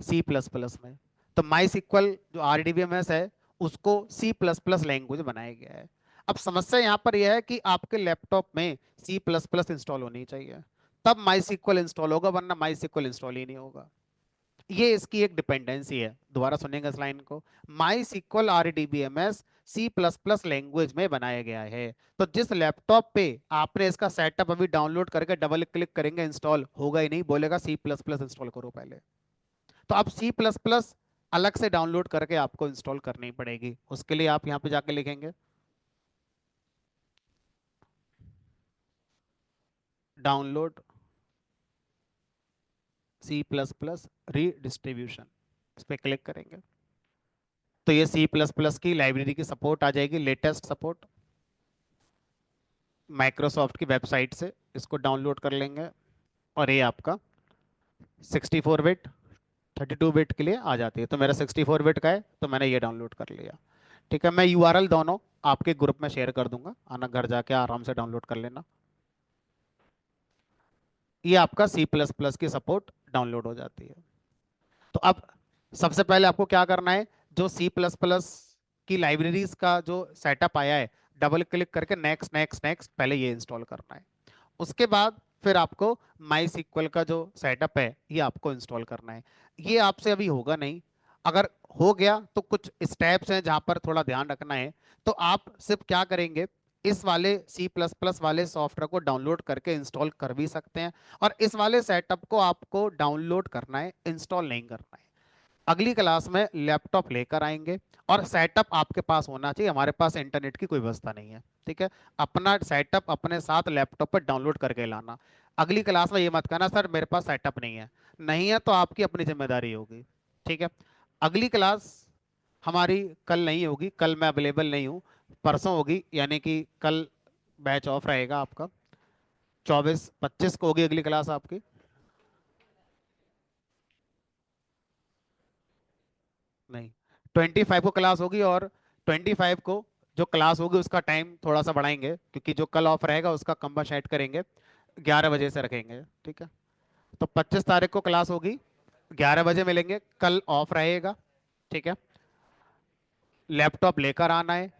सी प्लस प्लस में। तो माई सिक्वल जो आरडीबीएमएस है उसको सी प्लस प्लस लैंग्वेज बनाया गया है। अब समस्या यहाँ पर यह है कि आपके लैपटॉप में सी प्लस प्लस इंस्टॉल होनी चाहिए, तब माई सिक्वल इंस्टॉल होगा, वरना माई सिक्वल इंस्टॉल ही नहीं होगा। ये इसकी एक डिपेंडेंसी है। दोबारा सुनेंगे इस लाइन को, MySQL RDBMS C plus plus language में बनाया गया है। तो जिस लैपटॉप पे आपने इसका सेटअप अभी डाउनलोड करके डबल क्लिक करेंगे इंस्टॉल होगा ही नहीं, बोलेगा सी प्लस प्लस इंस्टॉल करो पहले। तो आप सी प्लस प्लस अलग से डाउनलोड करके आपको इंस्टॉल करनी पड़ेगी। उसके लिए आप यहाँ पे जाके लिखेंगे download C plus plus redistribution, इस पर क्लिक करेंगे तो ये सी प्लस प्लस की लाइब्रेरी की सपोर्ट आ जाएगी, लेटेस्ट सपोर्ट माइक्रोसॉफ्ट की वेबसाइट से। इसको डाउनलोड कर लेंगे और ये आपका 64 बिट 32 बिट के लिए आ जाती है। तो मेरा 64 बिट का है तो मैंने ये डाउनलोड कर लिया। ठीक है, मैं यूआरएल दोनों आपके ग्रुप में शेयर कर दूंगा, आना घर जाके आराम से डाउनलोड कर लेना। ये आपका सी प्लस प्लस की सपोर्ट डाउनलोड हो जाती है। तो अब सबसे पहले आपको क्या करना है, जो सी प्लस प्लस की लाइब्रेरीज का जो सेटअप आया है, डबल क्लिक करके नेक्स्ट नेक्स्ट नेक्स्ट पहले ये इंस्टॉल करना है। उसके बाद फिर आपको माई सीक्वल का जो सेटअप है ये आपको इंस्टॉल करना है। ये आपसे अभी होगा नहीं, अगर हो गया तो कुछ स्टेप्स हैं जहां पर थोड़ा ध्यान रखना है। तो आप सिर्फ क्या करेंगे, इस वाले सी प्लस प्लस वाले सॉफ्टवेयर को डाउनलोड करके इंस्टॉल कर भी सकते हैं, और इस वाले सेटअप को आपको डाउनलोड करना है, इंस्टॉल नहीं करना है। अगली क्लास में लैपटॉप लेकर आएंगे और सेटअप आपके पास होना चाहिए। हमारे पास इंटरनेट की कोई व्यवस्था नहीं है, ठीक है। अपना सेटअप अपने साथ लैपटॉप पर डाउनलोड करके लाना। अगली क्लास में ये मत कहना सर मेरे पास सेटअप नहीं है, नहीं है तो आपकी अपनी जिम्मेदारी होगी, ठीक है। अगली क्लास हमारी कल नहीं होगी, कल मैं अवेलेबल नहीं हूँ, परसों होगी, यानी कि कल बैच ऑफ रहेगा आपका। 24-25 को होगी अगली क्लास आपकी। नहीं, 25 को क्लास होगी, और 25 को जो क्लास होगी उसका टाइम थोड़ा सा बढ़ाएंगे, क्योंकि जो कल ऑफ रहेगा उसका कंपनसेट करेंगे, 11 बजे से रखेंगे, ठीक है। तो 25 तारीख को क्लास होगी, 11 बजे मिलेंगे, कल ऑफ रहेगा, ठीक है। लैपटॉप लेकर आना है,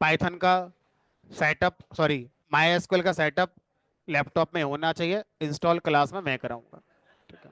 पाइथन का सेटअप, सॉरी माई एसक्यूएल का सेटअप लैपटॉप में होना चाहिए, इंस्टॉल क्लास में मैं कराऊंगा, ठीक है।